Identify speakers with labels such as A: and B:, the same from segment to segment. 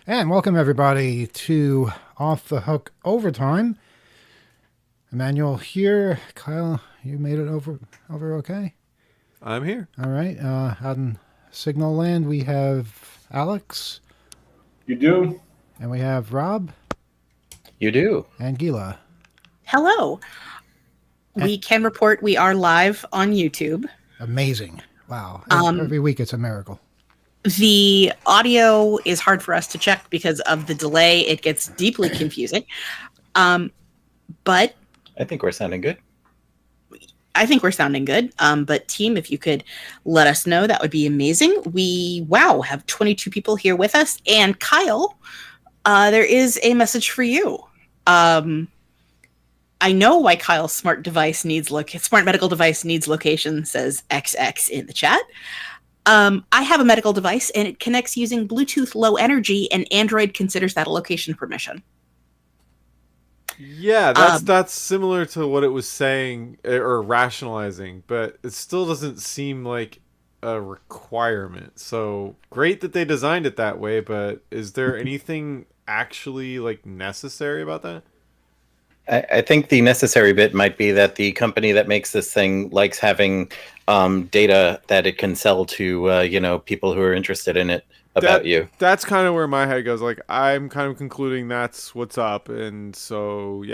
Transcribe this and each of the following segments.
A: And welcome everybody to Off the Hook Overtime. Emmanuel here. Kyle, you made it over okay?
B: I'm here.
A: All right. Out in Signal Land, we have Alex.
C: You do?
A: And we have Rob.
D: You do.
A: And Gila.
E: Hello. We can report we are live on YouTube.
A: Amazing. Wow. Every week it's a miracle.
E: The audio is hard for us to check because of the delay. It gets deeply confusing. But
D: I think we're sounding good.
E: I think we're sounding good. But team, if you could let us know, that would be amazing. We, have 22 people here with us. And Kyle, there is a message for you. I know why Kyle's smart medical device needs location, says XX in the chat. I have a medical device and it connects using Bluetooth Low Energy, and Android considers that a location permission.
B: Yeah, that's similar to what it was saying or rationalizing, but it still doesn't seem like a requirement. So great that they designed it that way, but is there anything actually necessary about that?
D: I think the necessary bit might be that the company that makes this thing likes having data that it can sell to people who are interested in it about you.
B: That's kind of where my head goes. I'm kind of concluding that's what's up, and so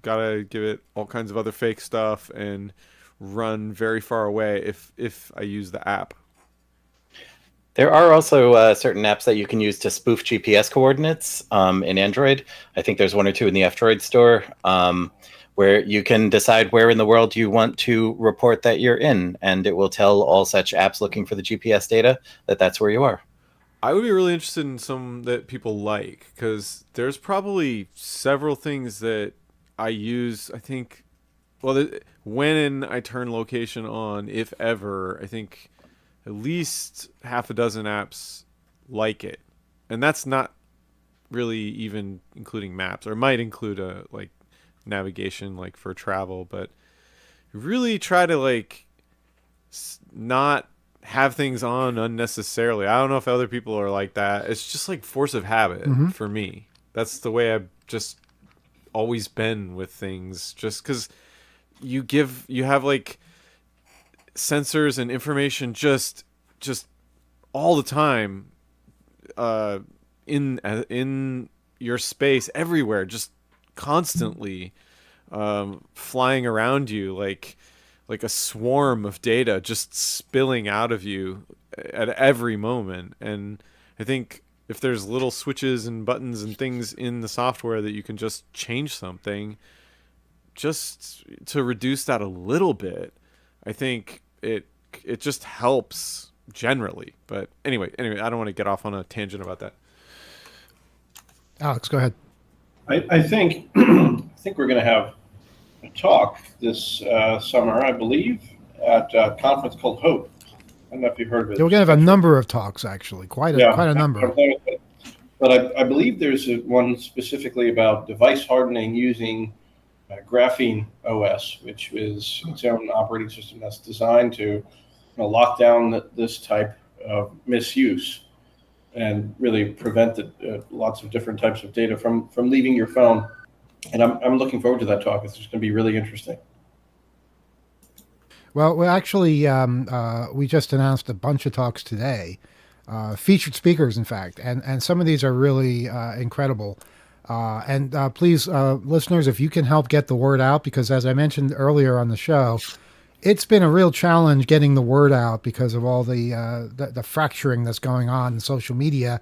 B: gotta give it all kinds of other fake stuff and run very far away if I use the app.
D: There are also certain apps that you can use to spoof GPS coordinates in Android. I think there's one or two in the F-Droid store where you can decide where in the world you want to report that you're in, and it will tell all such apps looking for the GPS data that that's where you are.
B: I would be really interested in some that people like, because there's probably several things that I use. I think, when I turn location on, if ever, I think at least half a dozen apps like it, and that's not really even including maps, or it might include navigation for travel, but really try to not have things on unnecessarily. I don't know if other people are like that. It's just force of habit for me. That's the way I've just always been with things, just because you have sensors and information just all the time in your space everywhere, just constantly flying around you like a swarm of data just spilling out of you at every moment. And I think if there's little switches and buttons and things in the software that you can just change something just to reduce that a little bit, I think it just helps generally. But anyway, I don't want to get off on a tangent about that.
A: Alex, go ahead.
C: I think we're going to have a talk this summer, I believe, at a conference called Hope. I don't know if you've heard of it.
A: Yeah, we're going to have a number of talks, actually. Quite a number.
C: But I believe there's one specifically about device hardening using Graphene OS, which is its own operating system that's designed to lock down this type of misuse and really prevent lots of different types of data from leaving your phone. And I'm looking forward to that talk. It's just going to be really interesting.
A: Well, we actually we just announced a bunch of talks today, featured speakers, in fact, and some of these are really incredible. And please, listeners, if you can help get the word out, because as I mentioned earlier on the show, it's been a real challenge getting the word out because of all the fracturing that's going on in social media,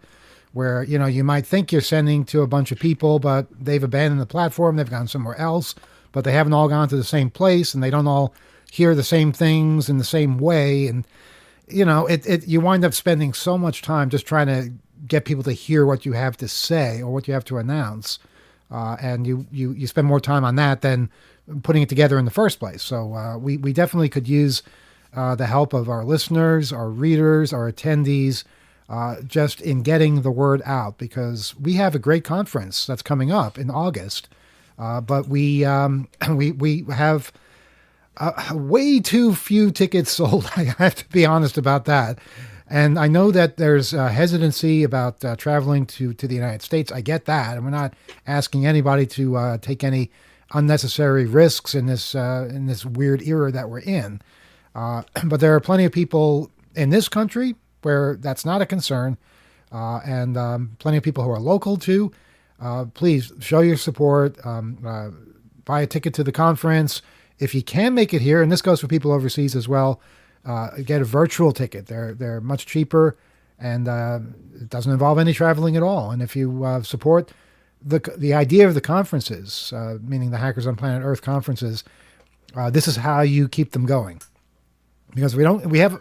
A: where you might think you're sending to a bunch of people, but they've abandoned the platform, they've gone somewhere else, but they haven't all gone to the same place, and they don't all hear the same things in the same way, and you wind up spending so much time just trying to get people to hear what you have to say or what you have to announce, and you spend more time on that than putting it together in the first place. So we definitely could use the help of our listeners, our readers, our attendees, just in getting the word out, because we have a great conference that's coming up in August, but we have way too few tickets sold. I have to be honest about that. And I know that there's hesitancy about traveling to the United States. I get that, and we're not asking anybody to take any unnecessary risks in this weird era that we're in. But there are plenty of people in this country where that's not a concern, and plenty of people who are local too. Please show your support. Buy a ticket to the conference if you can make it here, and this goes for people overseas as well. Get a virtual ticket. They're much cheaper, and it doesn't involve any traveling at all. And if you support the idea of the conferences, meaning the Hackers on Planet Earth conferences, this is how you keep them going. Because we have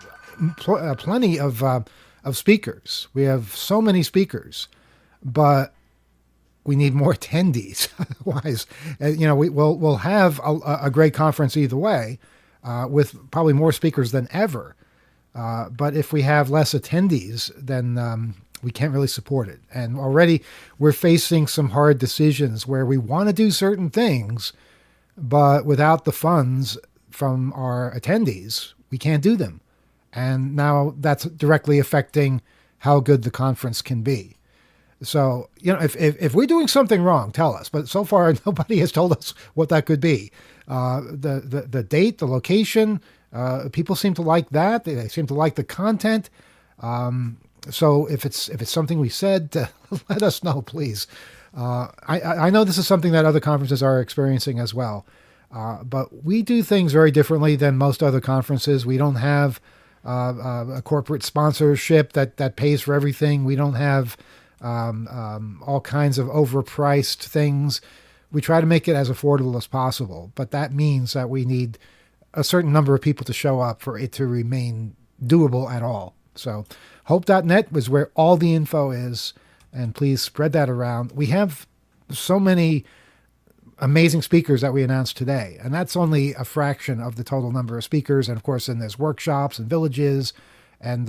A: plenty of speakers. We have so many speakers, but we need more attendees. Otherwise, we'll have a great conference either way, with probably more speakers than ever. But if we have less attendees, then we can't really support it. And already we're facing some hard decisions where we want to do certain things, but without the funds from our attendees, we can't do them. And now that's directly affecting how good the conference can be. So, if we're doing something wrong, tell us. But so far, nobody has told us what that could be. The date, the location, people seem to like that. They seem to like the content. So if it's something we said, let us know, please. I know this is something that other conferences are experiencing as well. But we do things very differently than most other conferences. We don't have a corporate sponsorship that pays for everything. We don't have all kinds of overpriced things. We try to make it as affordable as possible, but that means that we need a certain number of people to show up for it to remain doable at all. So hope.net was where all the info is, and please spread that around. We have so many amazing speakers that we announced today, and that's only a fraction of the total number of speakers. And of course, then there's workshops and villages, and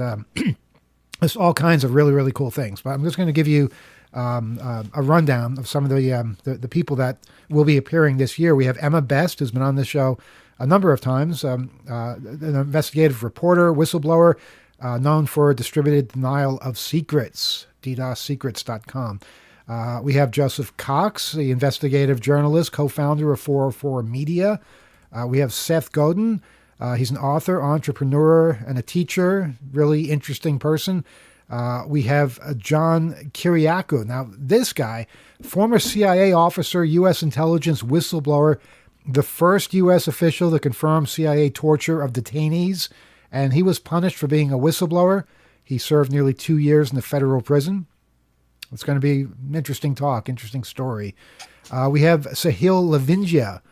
A: there's all kinds of really, really cool things. But I'm just going to give you a rundown of some of the people that will be appearing this year. We have Emma Best, who's been on this show a number of times, an investigative reporter, whistleblower, known for distributed denial of secrets, DDoSsecrets.com. We have Joseph Cox, the investigative journalist, co-founder of 404 Media. We have Seth Godin. He's an author, entrepreneur, and a teacher. Really interesting person. We have John Kiriakou. Now, this guy, former CIA officer, U.S. intelligence whistleblower, the first U.S. official to confirm CIA torture of detainees, and he was punished for being a whistleblower. He served nearly 2 years in the federal prison. It's going to be an interesting talk, interesting story. We have Sahil Lavingia.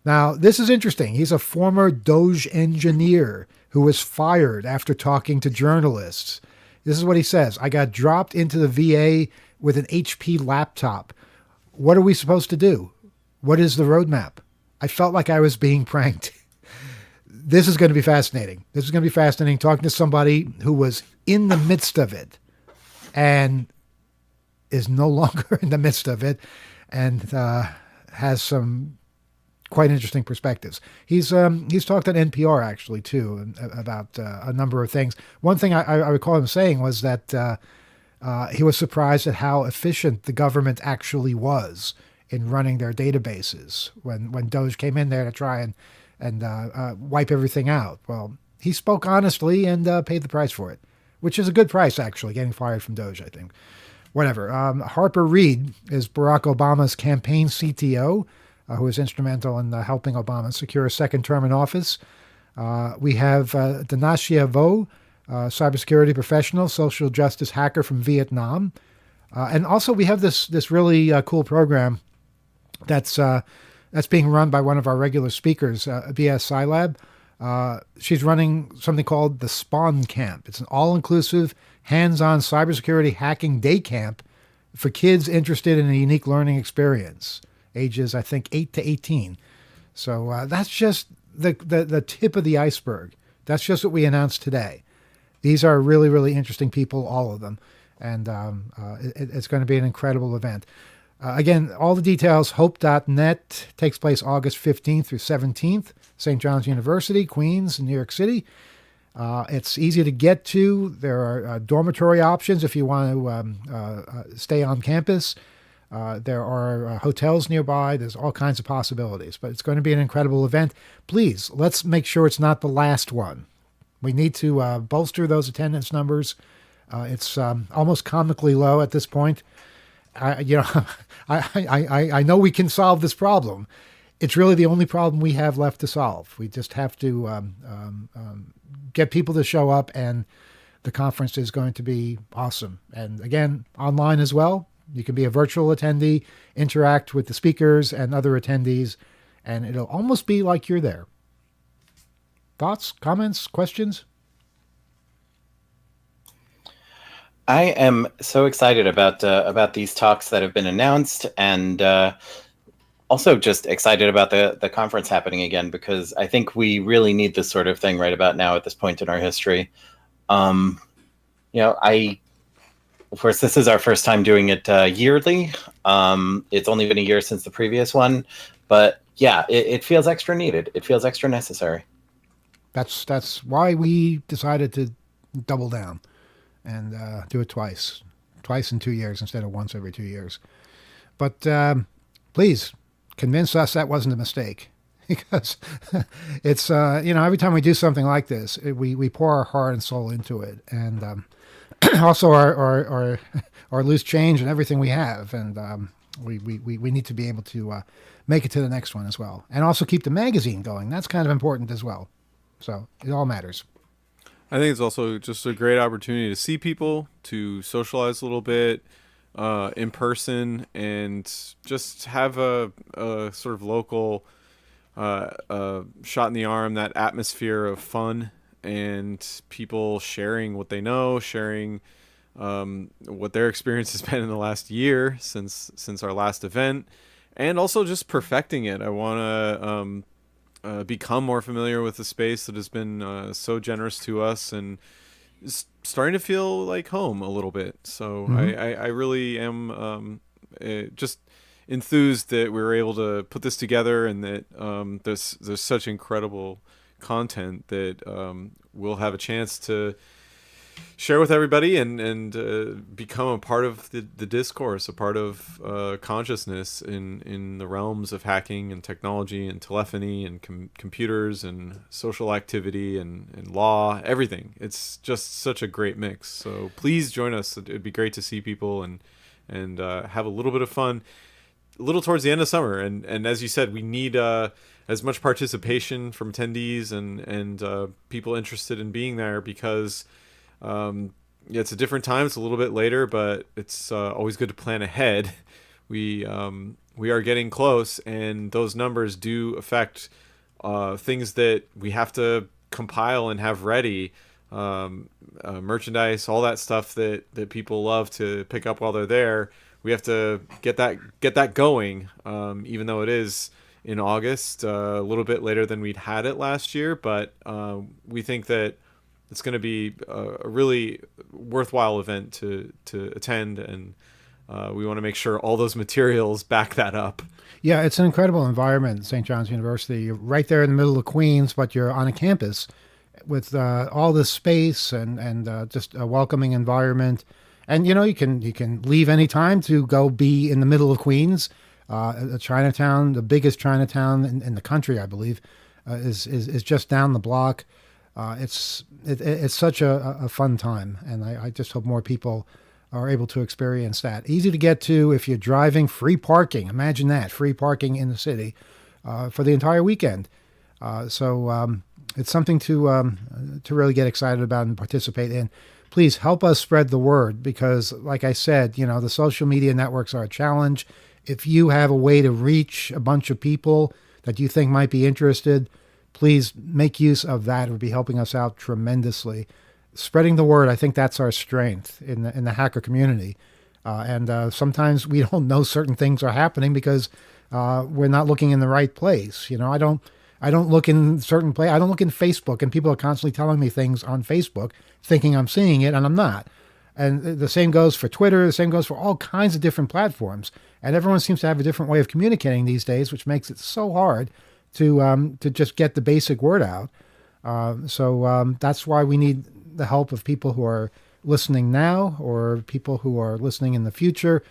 A: Now, this is interesting. He's a former Doge engineer who was fired after talking to journalists. This is what he says. I got dropped into the VA with an HP laptop. What are we supposed to do? What is the roadmap? I felt like I was being pranked. This is going to be fascinating. This is going to be fascinating talking to somebody who was in the midst of it and is no longer in the midst of it and has some quite interesting perspectives. He's talked at NPR actually too about a number of things. One thing I recall him saying was that he was surprised at how efficient the government actually was in running their databases when Doge came in there to try and wipe everything out. Well, he spoke honestly and paid the price for it, which is a good price actually, getting fired from Doge, I think. Whatever. Harper Reid is Barack Obama's campaign CTO, who was instrumental in helping Obama secure a second term in office. We have Danacia Vo, cybersecurity professional, social justice hacker from Vietnam. And also we have this really cool program that's being run by one of our regular speakers, BS Scilab. She's running something called the Spawn Camp. It's an all-inclusive, hands-on cybersecurity hacking day camp for kids interested in a unique learning experience, ages, I think, 8 to 18. So that's just the tip of the iceberg. That's just what we announced today. These are really, really interesting people, all of them. And it's going to be an incredible event. Again, all the details, hope.net, takes place August 15th through 17th, St. John's University, Queens, in New York City. It's easy to get to. There are dormitory options if you want to stay on campus. There are hotels nearby. There's all kinds of possibilities, but it's going to be an incredible event. Please, let's make sure it's not the last one. We need to bolster those attendance numbers. It's almost comically low at this point. I know we can solve this problem. It's really the only problem we have left to solve. We just have to get people to show up, and the conference is going to be awesome. And again, online as well. You can be a virtual attendee, interact with the speakers and other attendees, and it'll almost be like you're there. Thoughts, comments, questions?
D: I am so excited about these talks that have been announced, and also just excited about the conference happening again, because I think we really need this sort of thing right about now at this point in our history. Of course, this is our first time doing it yearly. It's only been a year since the previous one, but yeah, it feels extra needed. It feels extra necessary.
A: That's why we decided to double down and do it twice in 2 years instead of once every 2 years. But please convince us that wasn't a mistake, because it's every time we do something like this, we pour our heart and soul into it, and also our loose change and everything we have, and we need to be able to make it to the next one as well, and also keep the magazine going. That's kind of important as well. So it all matters.
B: I think it's also just a great opportunity to see people, to socialize a little bit in person, and just have a sort of local shot in the arm, that atmosphere of fun and people sharing what they know, sharing what their experience has been in the last year since our last event, and also just perfecting it. I want to become more familiar with the space that has been so generous to us, and is starting to feel like home a little bit. So I really am just enthused that we were able to put this together, and that there's such incredible content that we'll have a chance to share with everybody, and become a part of the discourse, a part of consciousness in the realms of hacking and technology and telephony and computers and social activity and law, everything. It's just such a great mix. So please join us. It'd be great to see people and have a little bit of fun, a little towards the end of summer. And as you said, we need as much participation from attendees and people interested in being there, because it's a different time. It's a little bit later, but it's always good to plan ahead. We are getting close, and those numbers do affect things that we have to compile and have ready. Merchandise, all that stuff that people love to pick up while they're there. We have to get that going, even though it is in August, a little bit later than we'd had it last year. But we think that it's going to be a really worthwhile event to attend, and we want to make sure all those materials back that up.
A: Yeah, it's an incredible environment, St. John's University. You're right there in the middle of Queens, but you're on a campus with all this space and just a welcoming environment. And you can leave any time to go be in the middle of Queens. Chinatown, the biggest Chinatown in the country, I believe, is just down the block. It's such a fun time, and I just hope more people are able to experience that. Easy to get to if you're driving. Free parking. Imagine that, free parking in the city for the entire weekend. So it's something to really get excited about and participate in. Please help us spread the word, because, like I said, the social media networks are a challenge. If you have a way to reach a bunch of people that you think might be interested, please make use of that. It would be helping us out tremendously. Spreading the word, I think that's our strength in the hacker community. And sometimes we don't know certain things are happening because we're not looking in the right place. I don't look in certain place. I don't look in Facebook, and people are constantly telling me things on Facebook, thinking I'm seeing it, and I'm not. And the same goes for Twitter. The same goes for all kinds of different platforms. And everyone seems to have a different way of communicating these days, which makes it so hard to just get the basic word out. So that's why we need the help of people who are listening now, or people who are listening in the future,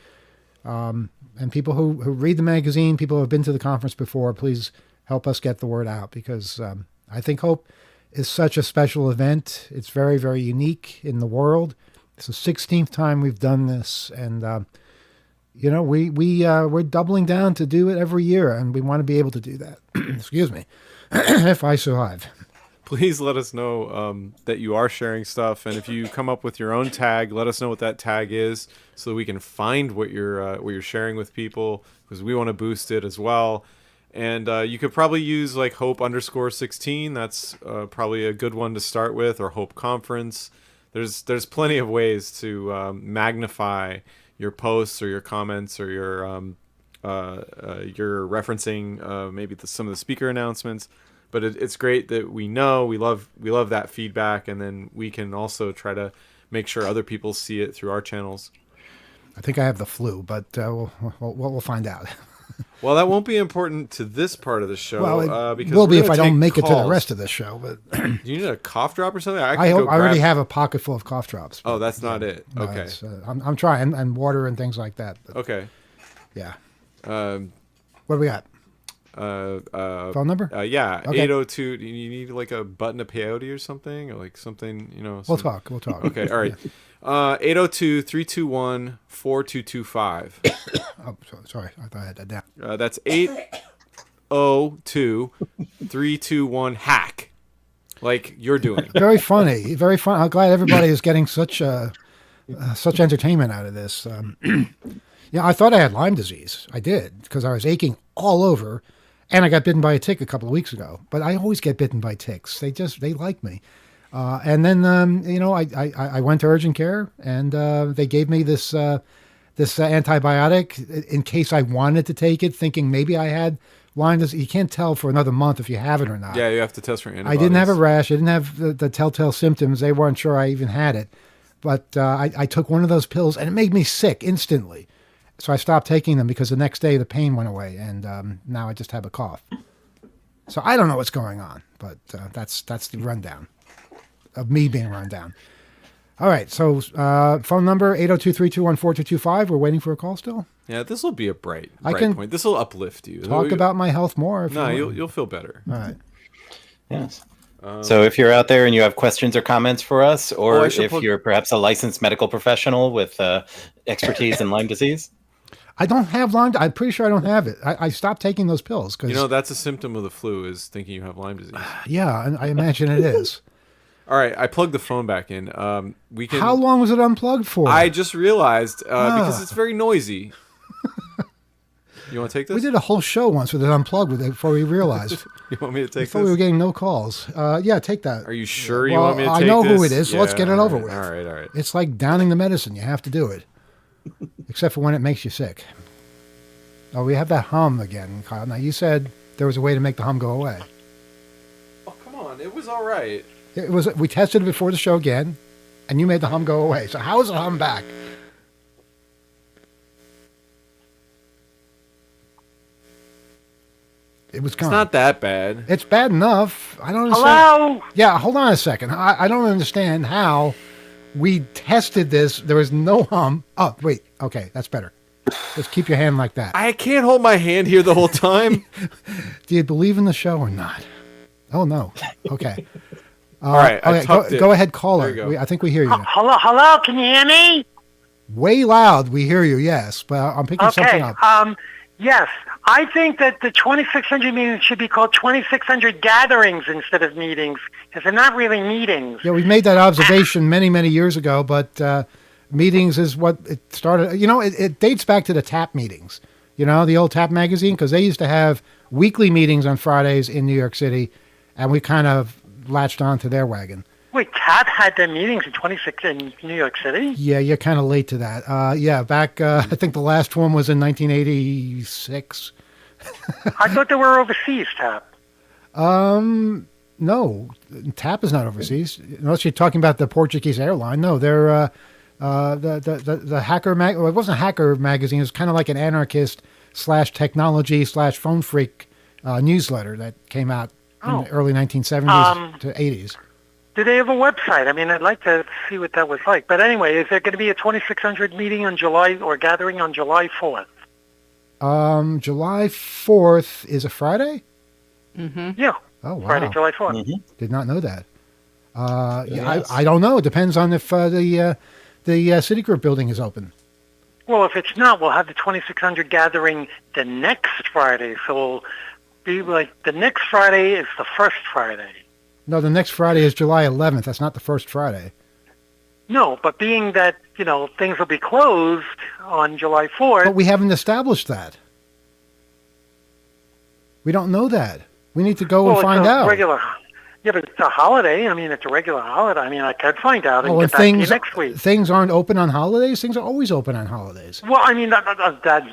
A: and people who read the magazine, people who have been to the conference before. Please help us get the word out, because I think Hope is such a special event. It's very, very unique in the world. It's the 16th time we've done this, and we're doubling down to do it every year, and we want to be able to do that. Excuse me, if I survive.
B: Please let us know that you are sharing stuff, and if you come up with your own tag, let us know what that tag is, so that we can find what you're sharing with people, because we want to boost it as well. And you could probably use like Hope_16. That's probably a good one to start with, or Hope Conference. There's plenty of ways to magnify your posts or your comments, or your referencing maybe some of the speaker announcements. But it's great that we love that feedback, and then we can also try to make sure other people see it through our channels.
A: I think I have the flu, but we'll find out.
B: Well, that won't be important to this part of the show.
A: Well, it
B: because
A: will be
B: we're
A: if
B: gonna
A: I don't
B: take
A: make it to the
B: calls.
A: rest of the show. But
B: Do you need a cough drop or something?
A: I already have a pocket full of cough drops.
B: Oh, that's not it.
A: No,
B: Okay.
A: I'm trying, and water and things like that. But,
B: Okay.
A: yeah.
B: Um,
A: What do we got?
B: Phone
A: Phone number?
B: Yeah,
A: Okay.
B: 802. Do you need like a button to peyote or something, or like something?
A: We'll talk. We'll talk.
B: Okay. All right. 802-321-4225.
A: Oh, sorry. I thought I had that down.
B: That's 802-321-HACK. Like you're doing.
A: Very funny. Very fun. I'm glad everybody is getting such entertainment out of this. Yeah, I thought I had Lyme disease. I did, because I was aching all over, and I got bitten by a tick a couple of weeks ago. But I always get bitten by ticks. They like me. And then I went to urgent care, and they gave me this antibiotic in case I wanted to take it, thinking maybe I had Lyme disease. You can't tell for another month if you have it or not.
B: Yeah, you have to test for antibodies.
A: I didn't have a rash. I didn't have the telltale symptoms. They weren't sure I even had it. But I took one of those pills, and it made me sick instantly. So I stopped taking them, because the next day the pain went away, and now I just have a cough. So I don't know what's going on, but that's the rundown of me being run down. All right, so phone number 802-321-4225. We're waiting for a call still.
B: Yeah, this will be a bright
A: I can
B: point. This will uplift you.
A: Talk about my health more. If
B: No,
A: you want.
B: you'll feel better.
A: All right.
D: Yes. So if you're out there and you have questions or comments for us, or
B: I should
D: if
B: plug-
D: you're perhaps a licensed medical professional with expertise in Lyme disease,
A: I don't have Lyme. I'm pretty sure I don't have it. I stopped taking those pills because
B: That's a symptom of the flu, is thinking you have Lyme disease.
A: yeah, I imagine it is.
B: All right, I plugged the phone back in. We can.
A: How long was it unplugged for?
B: I just realized because it's very noisy. You want to take this?
A: We did a whole show once with it unplugged with it before we realized.
B: You want me to take
A: Before we were
B: this?
A: getting no calls. Yeah, take that.
B: Are you sure you
A: Well,
B: want me to
A: I
B: take
A: know
B: this?
A: who it is, so let's get it
B: all
A: over
B: right,
A: with.
B: All right.
A: It's like downing the medicine. You have to do it. Except for when it makes you sick. Oh, we have that hum again, Kyle. Now, you said there was a way to make the hum go away.
B: Oh, come on. It was all right.
A: It was. We tested it before the show again, and you made the hum go away. So how is the hum back? It was
B: It's
A: gone.
B: not that bad.
A: It's bad enough. I don't understand.
F: Hello?
A: Yeah, hold on a second. I don't understand how we tested this. There was no hum. Oh, wait. Okay, that's better. Just keep your hand like that.
B: I can't hold my hand here the whole time.
A: Do you believe in the show or not? Oh, no. Okay.
B: All right, I
A: Okay,
B: tucked it.
A: go ahead, caller.
B: There you go.
A: I think we hear you. now.
F: Hello? Can you hear me?
A: Way loud. We hear you, yes. But I'm picking something
F: Okay.
A: up.
F: Yes. I think that the 2600 meetings should be called 2600 gatherings instead of meetings, because they're not really meetings.
A: Yeah, we made that observation many, many years ago, but meetings is what it started. You know, it dates back to the TAP meetings, you know, the old TAP magazine, because they used to have weekly meetings on Fridays in New York City, and we kind of latched on to their wagon.
F: Wait, TAP had their meetings in New York City?
A: Yeah, you're kind of late to that. Yeah, back, I think the last one was in 1986.
F: I thought they were overseas, TAP.
A: No, TAP is not overseas, unless you're talking about the Portuguese airline. No, they're the hacker well, it wasn't a hacker magazine. It was kind of like an anarchist / technology / phone freak newsletter that came out in the early 1970s to 80s.
F: Do they have a website? I mean, I'd like to see what that was like. But anyway, is there going to be a 2600 meeting on July or gathering on July 4th?
A: July 4th is a Friday?
F: Yeah,
A: Oh, wow.
F: Friday, July 4th.
A: Did not know that. Yeah,
C: Yes.
A: I don't know. It depends on if the Citigroup building is open.
F: Well, if it's not, we'll have the 2600 gathering the next Friday. So we'll be like the next Friday is the first Friday.
A: No, the next Friday is July 11th. That's not the first Friday.
F: No, but being that, things will be closed on July 4th.
A: But we haven't established that. We don't know that. We need to go and
F: Well,
A: find
F: it's a
A: out.
F: Yeah, but it's a holiday. I mean, it's a regular holiday. I mean, I could find out and
A: Oh,
F: get
A: and
F: back to you next week.
A: things aren't open on holidays? Things are always open on holidays.
F: Well, I mean, that's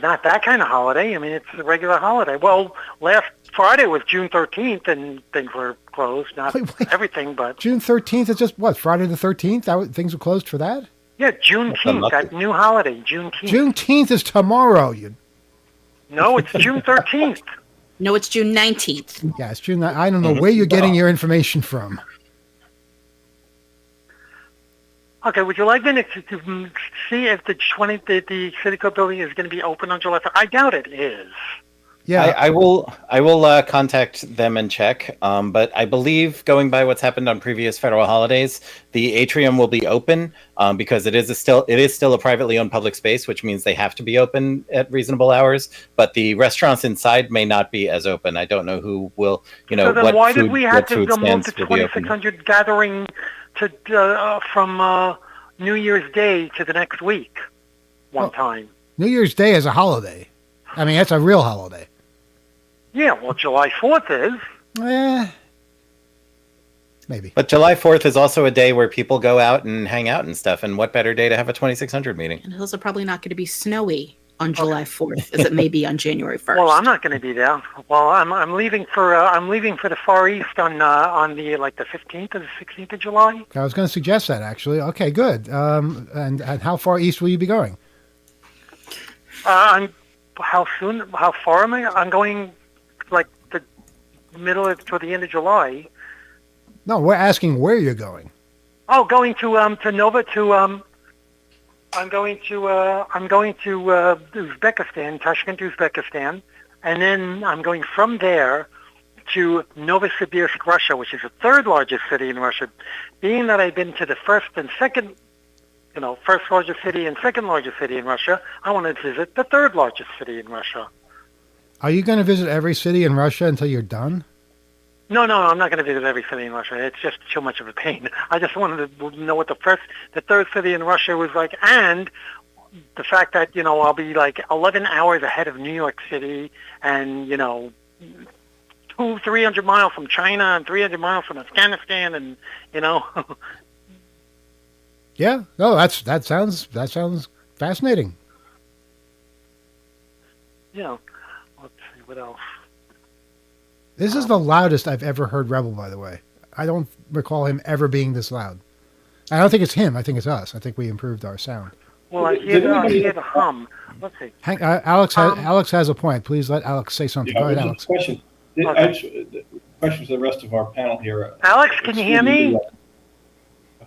F: not that kind of holiday. I mean, it's a regular holiday. Well, last Friday was June 13th, and things were closed. Not
A: Wait.
F: everything, but
A: June 13th is just what? Friday the 13th? Things were closed for that?
F: yeah, Juneteenth, that new holiday, Juneteenth.
A: Juneteenth is tomorrow.
F: No, it's June 13th.
E: No, it's June 19th.
A: Yeah, it's June. I don't know where you're getting your information from.
F: Okay, would you like me to see if the Citigroup building is going to be open on July 1st? I doubt it is.
A: Yeah,
D: I will contact them and check. But I believe, going by what's happened on previous federal holidays, the atrium will be open because it is still a privately owned public space, which means they have to be open at reasonable hours. But the restaurants inside may not be as open. I don't know who will.
F: So then, why did we have to
D: food
F: move
D: stands
F: the
D: will be open.
F: 2600 gathering to from New Year's Day to the next week? One time.
A: New Year's Day is a holiday. I mean, that's a real holiday.
F: Yeah, well, July 4th is.
A: Maybe.
D: But July 4th is also a day where people go out and hang out and stuff. And what better day to have a 2600 meeting?
E: And hills are probably not going to be snowy on July 4th as it may be on January 1st.
F: Well, I'm not going to be there. Well, I'm leaving for the Far East on the the 15th or the 16th of July.
A: I was going to suggest that, actually. Okay, good. And how far east will you be going?
F: How far am I? I'm going like the middle to the end of July.
A: No, we're asking where you're going.
F: Oh, going to Nova to I'm going to Uzbekistan, Tashkent, Uzbekistan, and then I'm going from there to Novosibirsk, Russia, which is the third largest city in Russia. Being that I've been to the first largest city and second largest city in Russia, I want to visit the third largest city in Russia.
A: Are you going to visit every city in Russia until you're done?
F: No, I'm not going to visit every city in Russia. It's just too much of a pain. I just wanted to know what the third city in Russia was like, and the fact that, I'll be like 11 hours ahead of New York City and, 300 miles from China and 300 miles from Afghanistan and,
A: Yeah. No, that sounds fascinating.
F: Let's see, what else?
A: This is the loudest I've ever heard Rebel, by the way. I don't recall him ever being this loud. I don't think it's him. I think it's us. I think we improved our sound.
F: Well, I hear the hum. Let's see.
A: Alex has a point. Please let Alex say something. Go ahead, Alex.
C: Question.
F: Okay.
C: Question to the rest of our panel here.
F: Alex, can you hear me?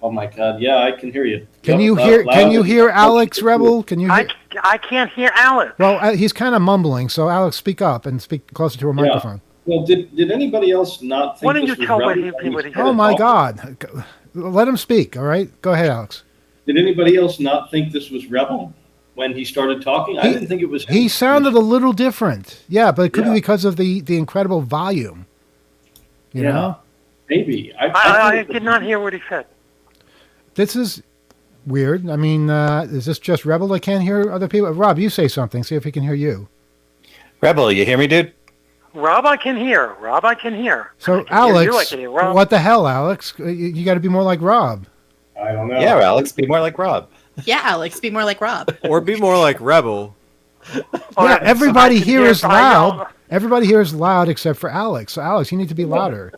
C: Oh my God! Yeah, I can hear you.
A: Can
C: Yep,
A: you hear Alex, Rebel? Can you hear?
F: I can't hear Alex.
A: Well, he's kind of mumbling, so Alex, speak up and speak closer to a microphone.
C: Well, did anybody else not think
F: Why don't
C: this
F: you
C: was
F: tell what
C: relevant?
F: he said?
A: Oh my God! Let him speak. All right, go ahead, Alex.
C: Did anybody else not think this was Rebel when he started talking? I didn't think it was him.
A: He sounded a little different. Yeah, but it could be
C: Yeah.
A: because of the incredible volume. You know?
C: Maybe.
F: I did not hear what he said.
A: This is weird. I mean, is this just Rebel that can't hear other people? Rob, you say something. See if he can hear you.
D: Rebel, you hear me, dude?
F: Rob, I can hear.
A: So,
F: I can hear you, I
A: Alex,
F: can hear Rob.
A: what the hell, Alex? You got to be more like Rob.
C: I don't know.
D: Yeah, Alex, be more like Rob.
E: Yeah, Alex, be more like Rob.
B: Or be more like Rebel.
A: Yeah, everybody
F: I can
A: here
F: hear-
A: is
F: I
A: loud.
F: know.
A: Everybody here is loud except for Alex. So, Alex, you need to be louder.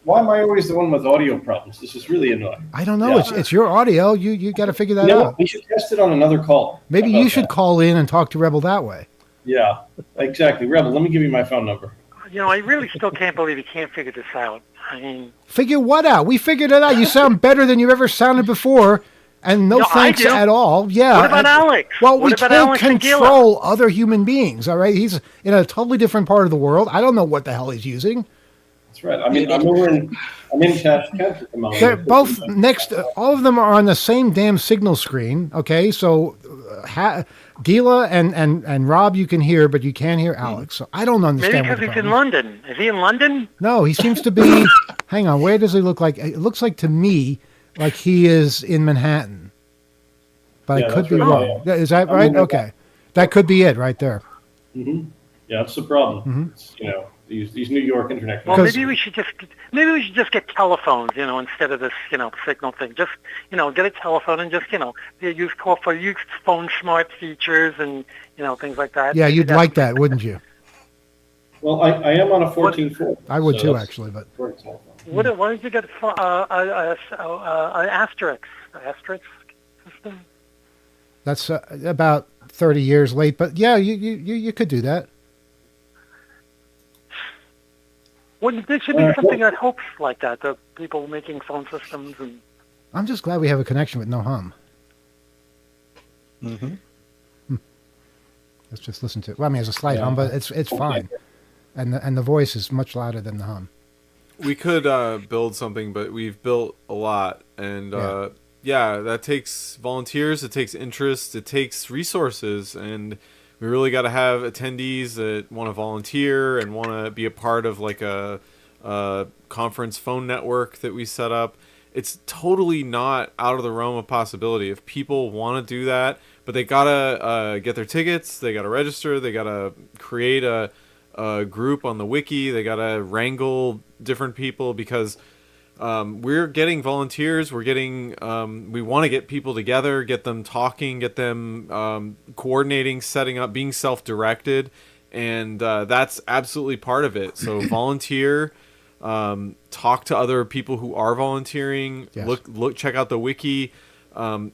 C: Why am I always the one with audio problems? This is really annoying.
A: I don't know.
C: Yeah.
A: It's your audio. You got to figure that
C: You know what?
A: out.
C: We should test it on another call.
A: Maybe
C: How about
A: you should
C: that?
A: call in and talk to Rebel that way.
C: Yeah, exactly. Rebel, let me give you my phone number.
F: I really still can't believe he can't figure this out. I mean,
A: Figure what out? We figured it out. You sound better than you've ever sounded before, and no
F: No, I
A: thanks
F: do.
A: at all. Yeah.
F: what about Alex?
A: Well,
F: what
A: we
F: about
A: can't
F: Alex and Gila?
A: control other human beings. All right, he's in a totally different part of the world. I don't know what the hell he's using.
C: That's right. I mean, I'm in Tashkent at the moment.
A: They're both next. All of them are on the same damn signal screen. Okay, so Gila and Rob you can hear, but you can't hear Alex. So I don't
F: Maybe
A: understand.
F: because
A: what the
F: he's in
A: problem is.
F: London. Is he in London?
A: No, he seems to be. Hang on, where does he look like? It looks like to me like he is in Manhattan, but
C: Yeah,
A: I could
C: that's
A: be
C: right.
A: wrong. Is that
C: I'm
A: right?
C: in
A: Okay, that could be it right there.
C: Yeah, that's the problem.
A: Mm-hmm.
C: It's, these New York internet.
F: Well,
A: Because-
F: maybe we should just get telephones, instead of this, signal thing. Just, get a telephone and just, use phone smart features and, things like that.
A: Yeah, you'd
F: That's-
A: like that, wouldn't you?
C: Well, I am on a 14.4.
A: I would
C: so
A: too,
C: that's
A: actually, but
C: for a telephone.
F: Why don't you get an asterisk system?
A: that's about 30 years late. But yeah, you could do that.
F: Well, there should be something that helps like that. The people making phone systems and.
A: I'm just glad we have a connection with no hum. Let's just listen to it. Well, I mean, there's a slight hum, but it's fine. And the voice is much louder than the hum.
B: We could build something, but we've built a lot, and that takes volunteers, it takes interest, it takes resources, and we really got to have attendees that want to volunteer and want to be a part of like a conference phone network that we set up. It's totally not out of the realm of possibility if people want to do that, but they gotta get their tickets, they gotta register, they gotta create a group on the wiki, they gotta wrangle different people because we're getting volunteers, we're getting we want to get people together, get them talking, get them coordinating, setting up, being self-directed, and that's absolutely part of it. So volunteer, talk to other people who are volunteering,
A: Yes.
B: check out the wiki,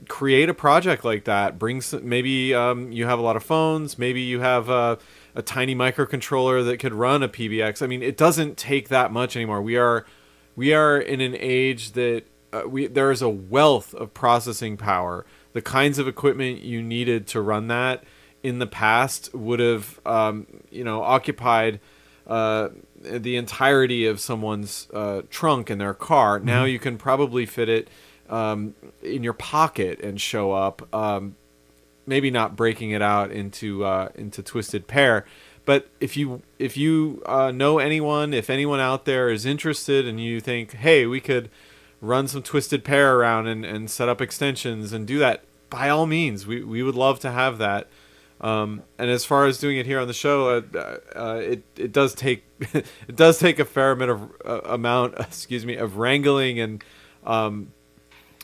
B: create a project like that. Maybe you have a lot of phones, maybe you have a tiny microcontroller that could run a PBX. I mean, it doesn't take that much anymore. We are in an age that there is a wealth of processing power. The kinds of equipment you needed to run that in the past would have occupied the entirety of someone's trunk in their car. Now you can probably fit it in your pocket and show up. Maybe not breaking it out into Twisted Pair, but if you know anyone, if anyone out there is interested, and you think, hey, we could run some Twisted Pair around and set up extensions and do that, by all means, we would love to have that. And as far as doing it here on the show, it does take it does take a fair amount of wrangling, and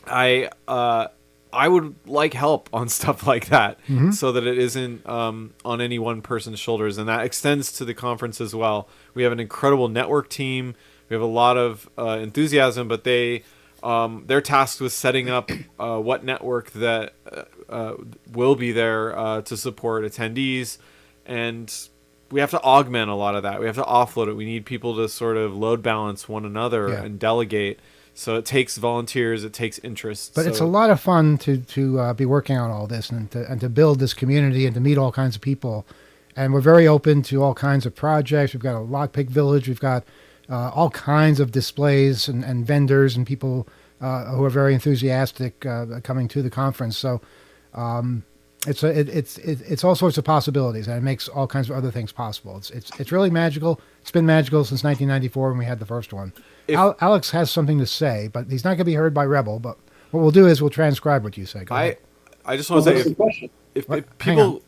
B: I would like help on stuff like that, so that it isn't on any one person's shoulders, and that extends to the conference as well. We have an incredible network team. We have a lot of enthusiasm, but they're tasked with setting up what network that will be there to support attendees, and we have to augment a lot of that. We have to offload it. We need people to sort of load balance one another and delegate. So it takes volunteers, it takes interest.
A: But it's a lot of fun to be working on all this and to build this community and to meet all kinds of people. And we're very open to all kinds of projects. We've got a Lockpick Village. We've got all kinds of displays and vendors and people who are very enthusiastic coming to the conference. So it's all sorts of possibilities, and it makes all kinds of other things possible. It's really magical. It's been magical since 1994 when we had the first one. Alex has something to say, but he's not going to be heard by Rebel. But what we'll do is we'll transcribe what you say. Go ahead.
B: I just want to
C: What's
B: say,
C: the question?
B: if
A: Hang on.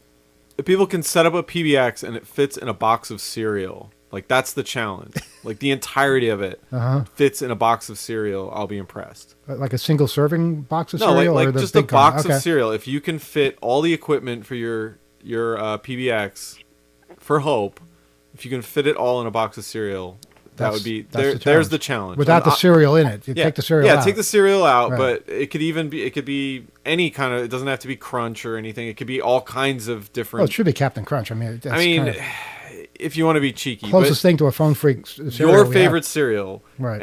B: people can set up a PBX and it fits in a box of cereal, like that's the challenge. Like the entirety of it fits in a box of cereal, I'll be impressed.
A: Like a single serving box of
B: No,
A: cereal, or
B: like
A: the
B: just a
A: big kind?
B: box
A: Okay.
B: of cereal. If you can fit all the equipment for your PBX for Hope, if you can fit it all in a box of cereal, that would be
A: that's
B: there's the challenge.
A: Without the cereal in it, you take the cereal out.
B: take the cereal out,
A: Right.
B: but it could be any kind of. It doesn't have to be Crunch or anything. It could be all kinds of different.
A: Well, it should be Captain Crunch. I mean, that's kind of,
B: if you want to be cheeky,
A: Closest thing to a phone freak cereal
B: your
A: we have.
B: favorite cereal,
A: Right.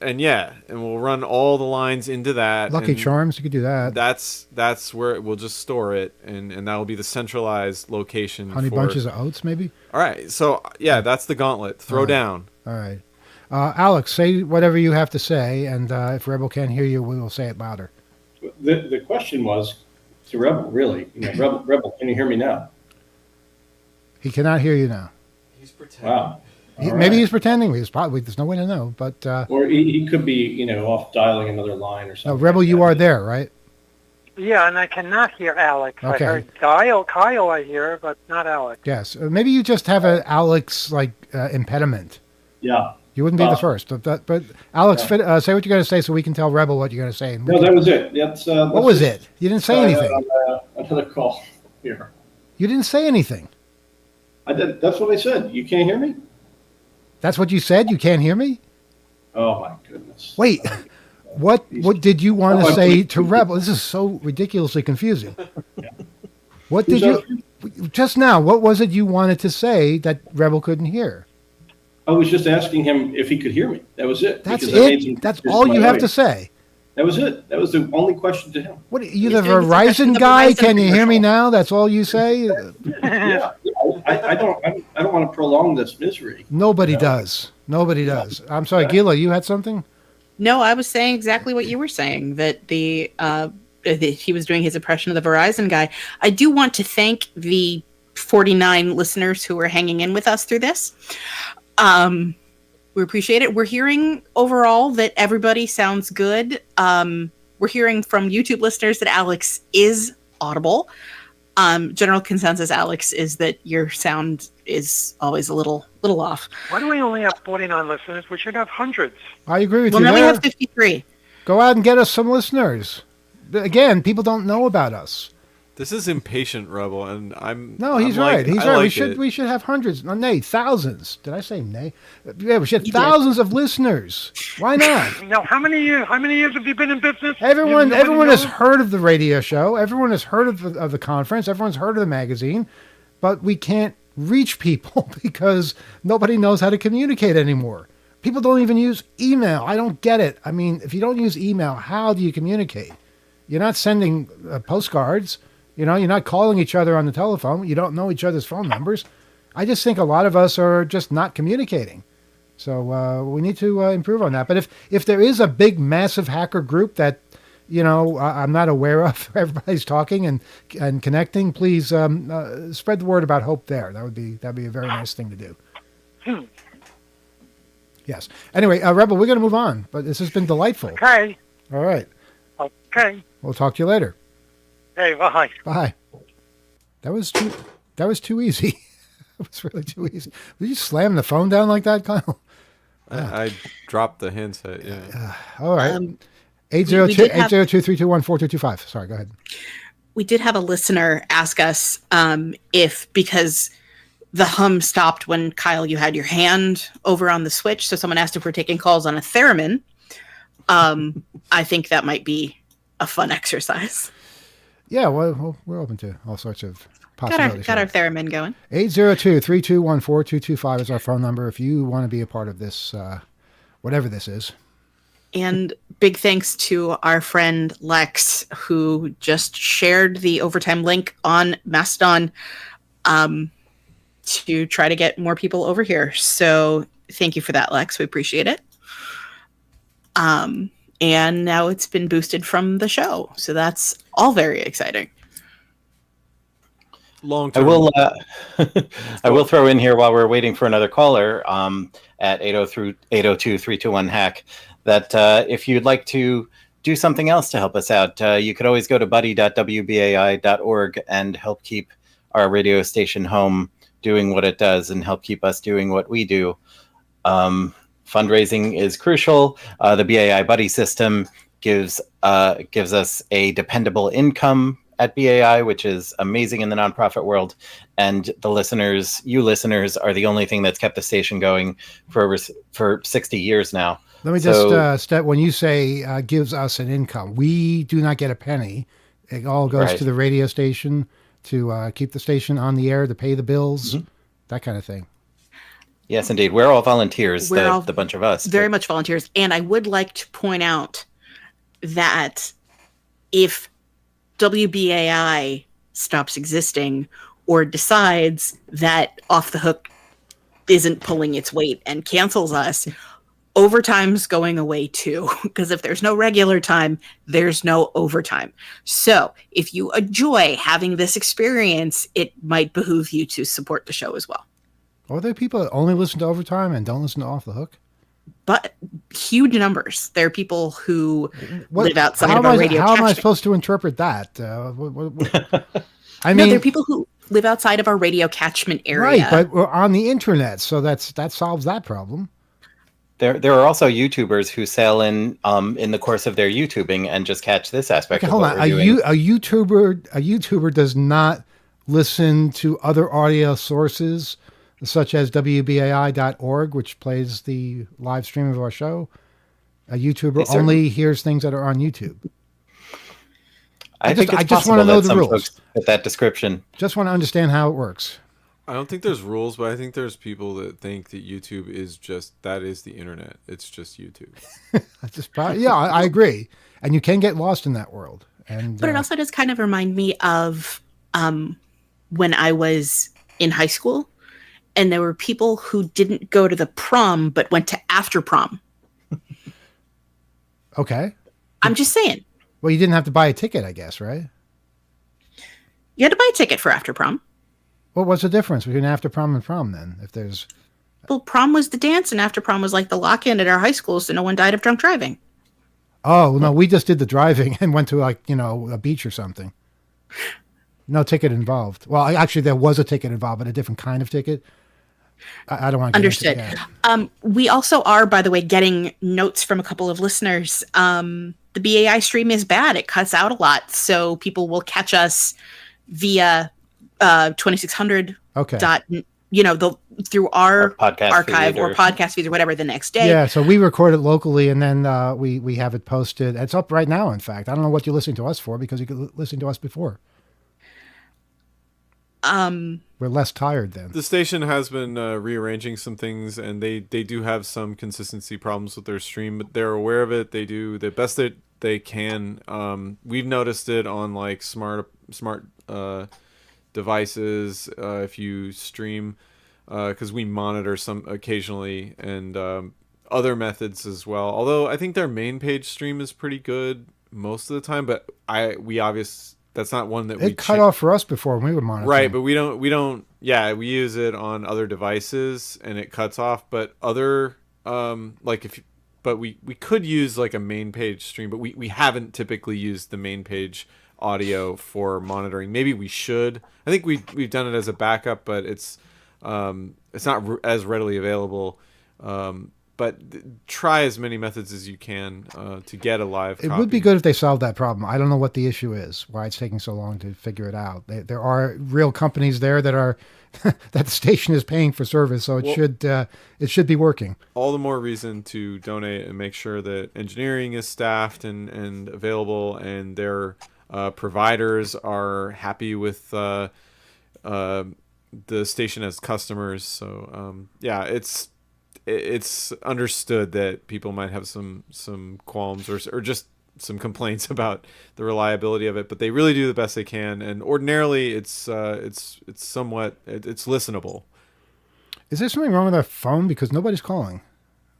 B: And yeah, and we'll run all the lines into that.
A: Lucky
B: and
A: Charms, you could do that.
B: That's where we'll just store it, and that will be the centralized location.
A: Honey
B: for,
A: Bunches of Oats, maybe.
B: All right, so yeah, that's the gauntlet. Throw down.
A: All right. Alex, say whatever you have to say, and if Rebel can't hear you, we will say it louder.
C: The question was to Rebel, really. Rebel, can you hear me now?
A: He cannot hear you now.
B: He's pretending.
C: Wow. All
A: Maybe
C: right.
A: he's pretending. He's probably, there's no way to know. But
C: Or he could be, off dialing another line or
A: no,
C: something.
A: Rebel,
C: like
A: you
C: that.
A: are there, right?
F: Yeah, and I cannot hear Alex.
A: Okay.
F: I heard Kyle I hear, but not Alex.
A: Yes. Maybe you just have an Alex impediment.
C: Yeah.
A: You wouldn't be the first. But Alex, say what you're going to say so we can tell Rebel what you're going to say. And we
C: No,
A: can-
C: that was it. That's,
A: what was it? You didn't say anything.
C: Another call here.
A: You didn't say anything.
C: I did. That's what I said. You can't hear me?
A: That's what you said? You can't hear me?
C: Oh, my goodness.
A: Wait. What did you want
C: Oh,
A: to
C: I
A: say
C: believe-
A: to Rebel? This is so ridiculously confusing. What did
C: Who's
A: you just now? What was it you wanted to say that Rebel couldn't hear?
C: I was just asking him if he could hear me. That was it.
A: That's
C: because I made some
A: it. That's
C: changes
A: all
C: my
A: you have
C: way.
A: to say.
C: That was it. That was the only question to him.
A: What? You the
E: He's doing his impression
A: Verizon
E: of
A: guy?
E: Verizon
A: Can you hear me
E: commercial.
A: now? That's all you say.
C: Yeah. I don't want to prolong this misery.
A: Nobody does. Nobody does. I'm sorry, Gila. You had something.
E: No, I was saying exactly what you were saying, that that he was doing his impression of the Verizon guy. I do want to thank the 49 listeners who are hanging in with us through this. We appreciate it. We're hearing overall that everybody sounds good. We're hearing from YouTube listeners that Alex is audible. General consensus, Alex, is that your sound is always a little off.
F: Why do we only have 49 listeners? We should have hundreds.
A: I agree with
E: Well,
A: you
E: now we
A: there.
E: have 53.
A: Go out and get us some listeners. Again, people don't know about us.
B: This is impatient, Rebel, and I'm.
A: No, he's
B: I'm
A: right.
B: like-
A: He's
B: I
A: right.
B: like
A: We
B: it.
A: should have hundreds. No, nay, thousands. Did I say nay? Yeah, we should have
E: You did.
A: thousands of listeners. Why not?
F: Now, how many years have you been in business?
A: Everyone
F: Nobody
A: has
F: knows?
A: heard of the radio show. Everyone has heard of the conference. Everyone's heard of the magazine, but we can't reach people because nobody knows how to communicate anymore. People don't even use email. I don't get it. I mean, if you don't use email, how do you communicate? You're not sending postcards. You're not calling each other on the telephone. You don't know each other's phone numbers. I just think a lot of us are just not communicating. So we need to improve on that. But if there is a big, massive hacker group that, I'm not aware of, everybody's talking and connecting, please spread the word about Hope there. That'd be a very nice thing to do. Yes. Anyway, Rebel, we're going to move on, but this has been delightful.
F: Okay.
A: All right.
F: Okay.
A: We'll talk to you later.
F: Hey, bye.
A: Bye. That was too easy. It was really too easy. Did you slam the phone down like that, Kyle?
B: I dropped the handset. Yeah.
A: All right.
E: We
A: 802
E: did have-
A: 321 4225. Sorry, go ahead.
E: We did have a listener ask us if, because the hum stopped when, Kyle, you had your hand over on the switch. So someone asked if we're taking calls on a theremin. I think that might be a fun exercise.
A: Yeah, well, we're open to all sorts of possibilities.
E: Got our theremin going.
A: 802-321-4225 is our phone number if you want to be a part of this, whatever this is.
E: And big thanks to our friend Lex, who just shared the overtime link on Mastodon to try to get more people over here. So thank you for that, Lex. We appreciate it. And now it's been boosted from the show. So that's all very exciting.
B: Long
D: I
B: term.
D: will. I will throw in here while we're waiting for another caller at 802-321-HACK that if you'd like to do something else to help us out, you could always go to buddy.wbai.org and help keep our radio station home doing what it does and help keep us doing what we do. Fundraising is crucial. The BAI Buddy system gives us a dependable income at BAI, which is amazing in the nonprofit world. And you listeners, are the only thing that's kept the station going for 60 years now.
A: Let me just step. When you say gives us an income, we do not get a penny. It all goes
D: Right.
A: to the radio station to keep the station on the air, to pay the bills.
D: Mm-hmm.
A: that kind of thing.
D: Yes, indeed. We're all volunteers,
E: We're all
D: the bunch of us.
E: Very much volunteers. And I would like to point out that if WBAI stops existing or decides that Off the Hook isn't pulling its weight and cancels us, overtime's going away too. Because if there's no regular time, there's no overtime. So if you enjoy having this experience, it might behoove you to support the show as well.
A: Are there people that only listen to Overtime and don't listen to Off the Hook?
E: But huge numbers. There are people who live outside
A: how
E: of our
A: am I-
E: radio
A: How am I
E: catchment.
A: supposed to interpret that? I
E: No,
A: mean,
E: there are people who live outside of our radio catchment area.
A: right, but we're on the internet, so that solves that problem.
D: There are also YouTubers who sail in the course of their YouTubing and just catch this aspect
A: Okay,
D: of
A: hold
D: what
A: on.
D: we're doing.
A: A YouTuber does not listen to other audio sources such as WBAI.org, which plays the live stream of our show. A YouTuber
D: They
A: only hears things that are on YouTube.
D: I think
A: I
D: it's
A: just wanna
D: possible
A: know
D: that
A: the
D: some
A: rules.
D: folks fit that description.
A: Just want to understand how it works.
B: I don't think there's rules, but I think there's people that think that YouTube is that is the internet. It's just YouTube.
A: I agree, and you can get lost in that world. And
E: But it also does kind of remind me of when I was in high school and there were people who didn't go to the prom but went to after prom.
A: okay.
E: I'm just saying.
A: Well, you didn't have to buy a ticket, I guess, right?
E: You had to buy a ticket for after prom.
A: Well, what's the difference between after prom and prom then? If there's
E: Well, prom was the dance and after prom was like the lock-in at our high school so no one died of drunk driving.
A: Oh, no, we just did the driving and went to a beach or something. No ticket involved. Well, actually, there was a ticket involved, but a different kind of ticket. I don't want to
E: Understood.
A: get into that.
E: We also are, by the way, getting notes from a couple of listeners. The BAI stream is bad. It cuts out a lot. So people will catch us via 2600
A: Okay.
E: through our
D: Or podcast
E: archive
D: feed
E: or
D: or-
E: podcast feed or whatever the next day.
A: Yeah, so we record it locally, and then we have it posted. It's up right now, in fact. I don't know what you're listening to us for, because you could listen to us before. We're less tired then.
B: The station has been rearranging some things, and they do have some consistency problems with their stream, but they're aware of it. They do the best that they can. We've noticed it on like smart devices if you stream, because we monitor some occasionally, and other methods as well. Although I think their main page stream is pretty good most of the time, but that's not one that we
A: It cut off for us before when we were monitoring.
B: Right, but we don't we use it on other devices and it cuts off, but other we could use like a main page stream, but we haven't typically used the main page audio for monitoring. Maybe we should. I think we've done it as a backup, but it's not as readily available. But try as many methods as you can to get a live
A: It
B: copy.
A: would be good if they solved that problem. I don't know what the issue is, why it's taking so long to figure it out. There are real companies there that are that the station is paying for service, so it should be working.
B: All the more reason to donate and make sure that engineering is staffed and available, and their providers are happy with the station as customers. So it's understood that people might have some qualms or just some complaints about the reliability of it, but they really do the best they can. And ordinarily, it's somewhat it's listenable.
A: Is there something wrong with our phone? Because nobody's calling.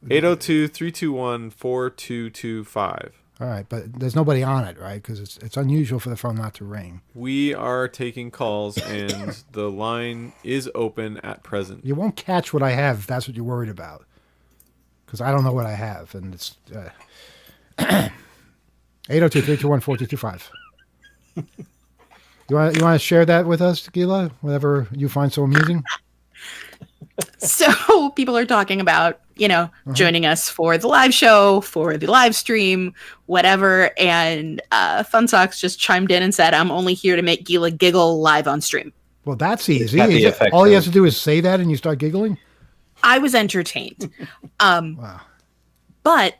B: 802-321-4225.
A: All right, but there's nobody on it, right? Because it's unusual for the phone not to ring.
B: We are taking calls, and the line is open at present.
A: You won't catch what I have if that's what you're worried about. Because I don't know what I have, and it's 802-321-4225. You want to share that with us, Gila? Whatever you find so amusing.
E: So people are talking about, joining us for the live show, for the live stream, whatever. And Fun Socks just chimed in and said, I'm only here to make Gila giggle live on stream.
A: Well, that's easy.
D: Happy effect
A: All he
D: of-
A: has to do is say that and you start giggling?
E: I was entertained.
A: Wow.
E: But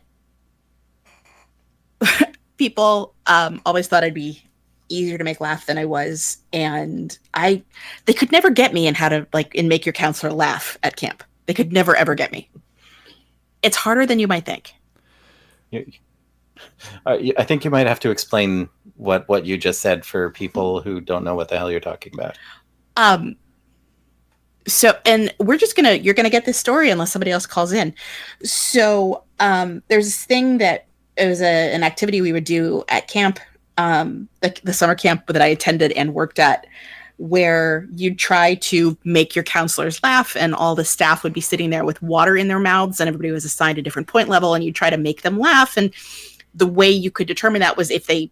E: people always thought I'd be easier to make laugh than I was, and they could never get me in how to in make your counselor laugh at camp. They could never ever get me. It's harder than you might think.
D: I think you might have to explain what you just said for people who don't know what the hell you're talking about.
E: So, and you're gonna get this story unless somebody else calls in. So, there's this thing that it was an activity we would do at camp, the summer camp that I attended and worked at, where you'd try to make your counselors laugh, and all the staff would be sitting there with water in their mouths, and everybody was assigned a different point level, and you try to make them laugh. And the way you could determine that was if they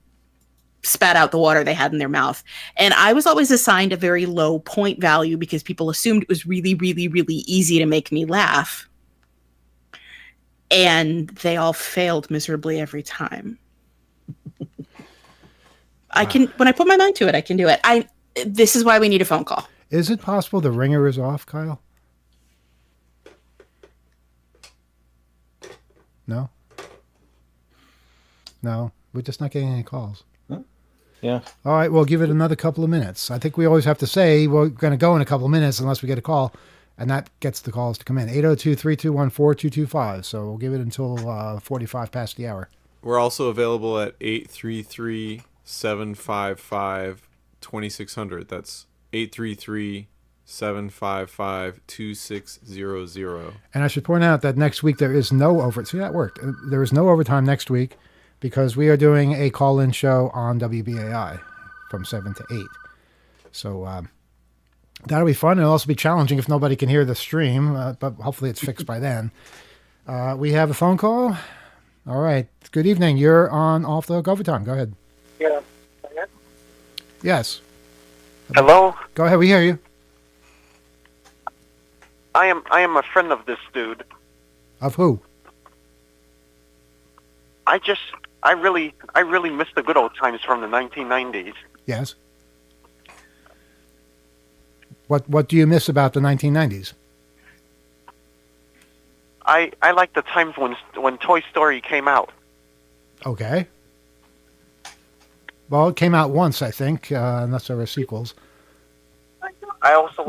E: spat out the water they had in their mouth. And I was always assigned a very low point value because people assumed it was really, really, really easy to make me laugh. And they all failed miserably every time. When I put my mind to it, I can do it. This is why we need a phone call.
A: Is it possible the ringer is off, Kyle? No? No, we're just not getting any calls.
D: Yeah.
A: All right, we'll give it another couple of minutes. I think we always have to say we're going to go in a couple of minutes unless we get a call, and that gets the calls to come in. 802-321-4225. So we'll give it until 45 past the hour.
B: We're also available at 833-755-2600. That's 833-755-2600.
A: And I should point out that next week there is no overtime. See, that worked. There is no overtime next week, because we are doing a call-in show on WBAI from 7 to 8. So that'll be fun. It'll also be challenging if nobody can hear the stream, but hopefully it's fixed by then. We have a phone call. All right. Good evening. You're on Off the Hook Overtime. Go ahead.
F: Yeah.
A: Yes.
G: Hello?
A: Go ahead. We hear you.
G: I am a friend of this dude.
A: Of who?
G: I really miss the good old times from the 1990s.
A: Yes. What do you miss about the 1990s?
G: I like the times when Toy Story came out.
A: Okay. Well, it came out once, I think, unless there were sequels.
G: I also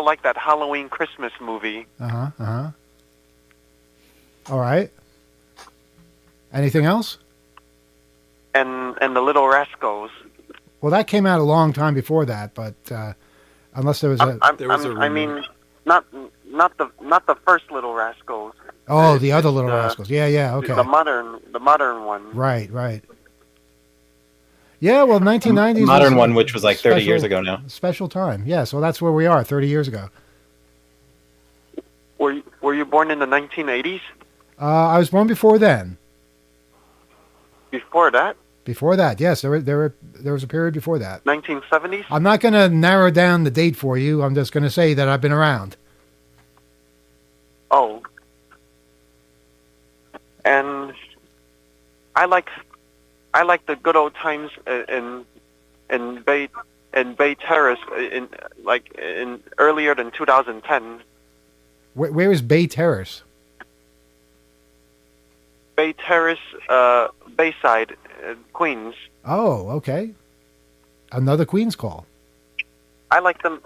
G: like that Halloween Christmas movie.
A: All right. Anything else?
G: And the Little Rascals.
A: Well, that came out a long time before that, but unless there was a
G: I mean, not the first Little Rascals.
A: oh, the other Little Rascals. Yeah, okay.
G: The modern one.
A: Right. Yeah, well, 1990s.
D: Modern
A: was
D: one, which was like 30 years
A: special-
D: ago now.
A: Special time. Yeah, so that's where we are 30 years ago.
G: Were you born in the 1980s?
A: I was born before then.
G: Before that?
A: Before that, yes. There was a period before that.
G: 1970s?
A: I'm not going to narrow down the date for you. I'm just going to say that I've been around.
G: Oh. And I like the good old times in Bay Terrace in earlier than 2010.
A: Where is Bay Terrace?
G: Bay Terrace, Bayside, Queens.
A: Oh, okay. Another Queen's call.
G: I like them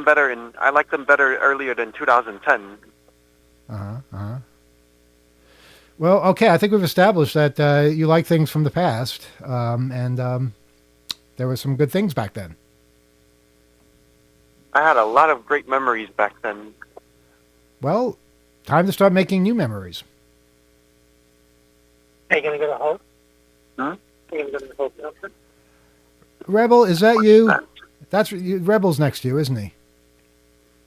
G: better earlier than 2010.
A: Well, okay. I think we've established that you like things from the past, and there were some good things back then.
G: I had a lot of great memories back then.
A: Well, time to start making new memories.
F: Are you going to go to Hope?
G: Hmm?
F: Are you going to go to Hope Milford?
A: Rebel, is that you? Rebel's next to you, isn't he?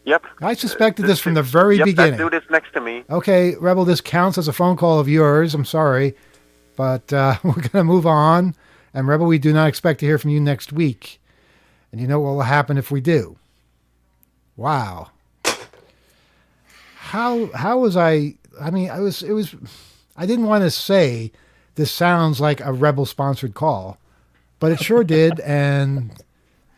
G: Yep.
A: I suspected this from the very beginning.
G: That dude is next to me.
A: Okay, Rebel, this counts as a phone call of yours. I'm sorry, but we're going to move on. And Rebel, we do not expect to hear from you next week. And you know what will happen if we do? Wow. How was I? I mean, it was. I didn't want to say this sounds like a Rebel sponsored call, but it sure did, and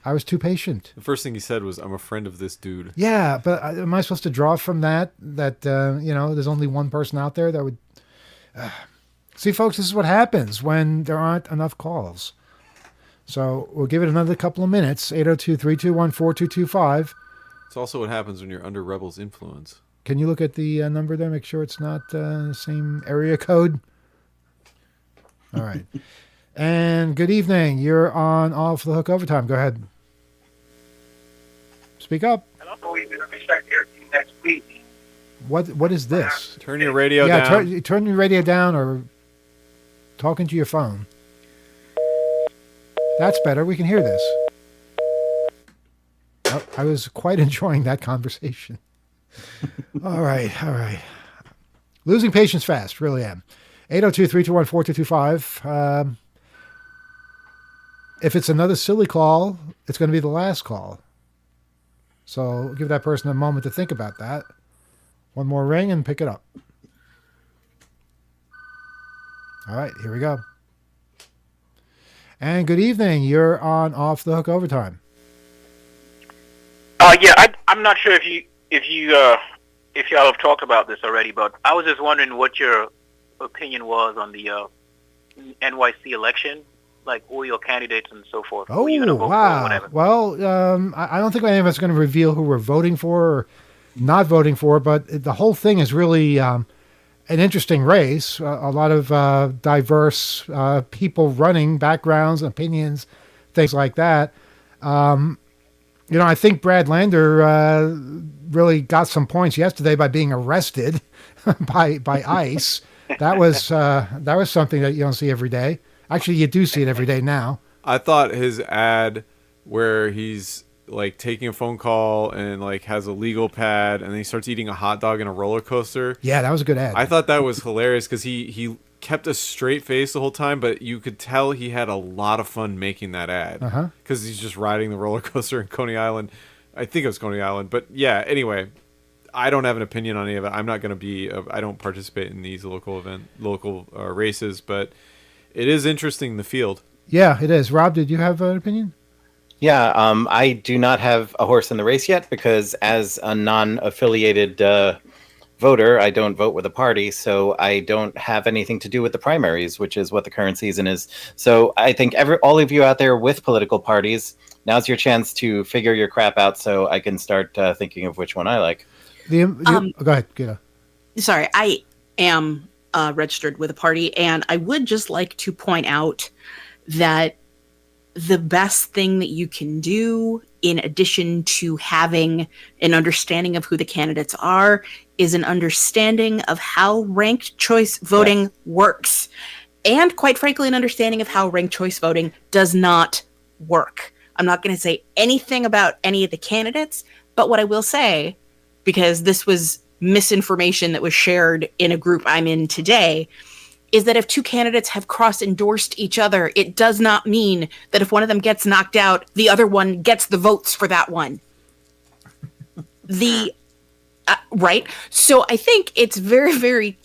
A: I was too patient.
B: The first thing he said was, "I'm a friend of this dude."
A: Yeah, but am I supposed to draw from that there's only one person out there that would see, folks? This is what happens when there aren't enough calls. So we'll give it another couple of minutes. 802-321-4225.
B: It's also what happens when you're under Rebel's influence.
A: Can you look at the number there? Make sure it's not the same area code. All right. And good evening. You're on Off the Hook Overtime. Go ahead. Speak up.
H: Next week.
A: What is this?
B: Turn your radio down.
A: Yeah, turn your radio down or talking to your phone. That's better. We can hear this. Oh, I was quite enjoying that conversation. All right. Losing patience fast, really am. 802-321-4225. If it's another silly call, it's going to be the last call. So give that person a moment to think about that. One more ring and pick it up. All right, here we go. And good evening. You're on Off the Hook Overtime.
H: I'm not sure if y'all have talked about this already, but I was just wondering what your opinion was on the NYC election, like all your candidates and so forth.
A: Oh,
H: who you gonna vote for,
A: wow.
H: whatever.
A: Well, I don't think any of us are going to reveal who we're voting for or not voting for, but the whole thing is really an interesting race. A lot of diverse people running, backgrounds, opinions, things like that. I think Brad Lander really got some points yesterday by being arrested by ICE. That was something that you don't see every day. Actually, you do see it every day now.
B: I thought his ad where he's like taking a phone call and like has a legal pad and then he starts eating a hot dog in a roller coaster.
A: Yeah, that was a good ad.
B: I thought that was hilarious because he kept a straight face the whole time, but you could tell he had a lot of fun making that ad because he's just riding the roller coaster in Coney Island. I think it was Coney Island, but yeah. Anyway, I don't have an opinion on any of it. I'm not going to be. I don't participate in these local races, but it is interesting the field.
A: Yeah, it is. Rob, did you have an opinion?
D: Yeah, I do not have a horse in the race yet because as a non-affiliated voter, I don't vote with a party, so I don't have anything to do with the primaries, which is what the current season is. So I think all of you out there with political parties, now's your chance to figure your crap out so I can start thinking of which one I like.
A: Go ahead, Gita.
E: Sorry, I am registered with a party, and I would just like to point out that the best thing that you can do, in addition to having an understanding of who the candidates are, is an understanding of how ranked choice voting works. And quite frankly, an understanding of how ranked choice voting does not work. I'm not going to say anything about any of the candidates, but what I will say, because this was misinformation that was shared in a group I'm in today, is that if two candidates have cross-endorsed each other, it does not mean that if one of them gets knocked out, the other one gets the votes for that one. Right? So I think it's very, very,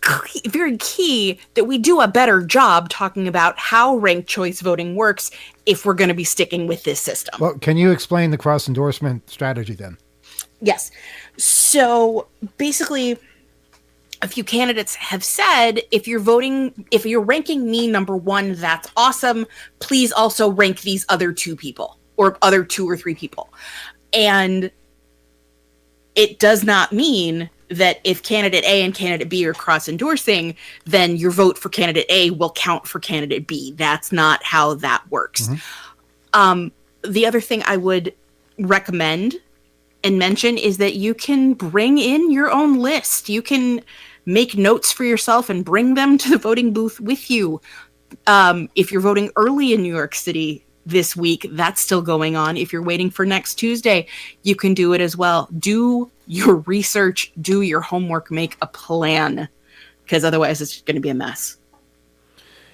E: very key that we do a better job talking about how ranked choice voting works if we're going to be sticking with this system.
A: Well, can you explain the cross-endorsement strategy then?
E: Yes. So basically, a few candidates have said, if you're ranking me number one, that's awesome. Please also rank these other two people or other two or three people. And it does not mean that if candidate A and candidate B are cross-endorsing, then your vote for candidate A will count for candidate B. That's not how that works. Mm-hmm. The other thing I would recommend and mention is that you can bring in your own list. You can make notes for yourself and bring them to the voting booth with you. If you're voting early in New York City this week, that's still going on. If you're waiting for next Tuesday, you can do it as well. Do your research, do your homework, make a plan, because otherwise it's going to be a mess.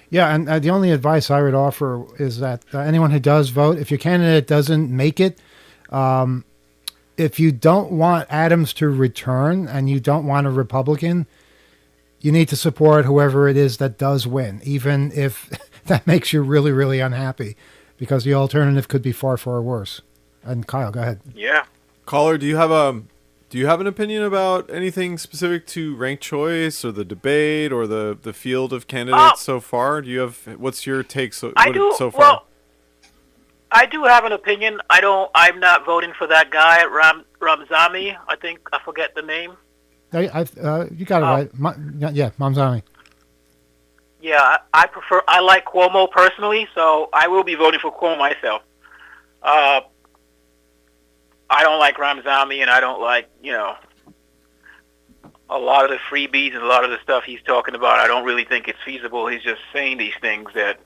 A: Yeah, and the only advice I would offer is that anyone who does vote, if your candidate doesn't make it, if you don't want Adams to return and you don't want a Republican, you need to support whoever it is that does win, even if that makes you really, really unhappy, because the alternative could be far, far worse. And Kyle, go ahead.
H: Yeah.
B: Caller, do you have an opinion about anything specific to ranked choice or the debate or the field of candidates so far? What's your take so far?
H: I do have an opinion. I'm not voting for that guy, Ramzami. I forget the name.
A: You got it right. Yeah, Mamzami.
H: Yeah, I like Cuomo personally, so I will be voting for Cuomo myself. I don't like Ramzami, and I don't like, a lot of the freebies and a lot of the stuff he's talking about. I don't really think it's feasible. He's just saying these things that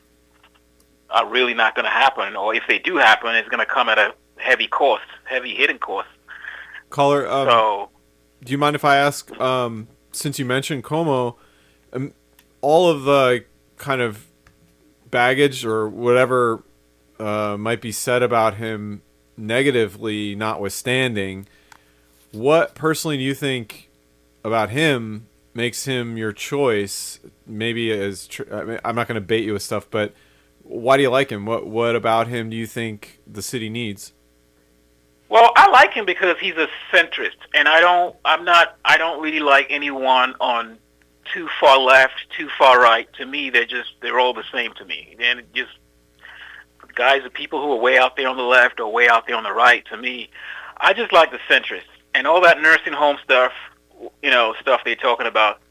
H: are really not going to happen, or if they do happen, it's going to come at a heavy cost, heavy hidden cost.
B: Caller,
H: So,
B: do you mind if I ask, since you mentioned Como, all of the kind of baggage or whatever might be said about him negatively notwithstanding, what personally do you think about him makes him your choice? Maybe I'm not going to bait you with stuff, but why do you like him? What about him do you think the city needs?
H: well, I like him because he's a centrist, and I don't really like anyone on too far left, too far right. To me, they're all the same to me. And just guys, the people who are way out there on the left or way out there on the right, to me, I just like the centrists. And all that nursing home stuff, stuff they're talking about,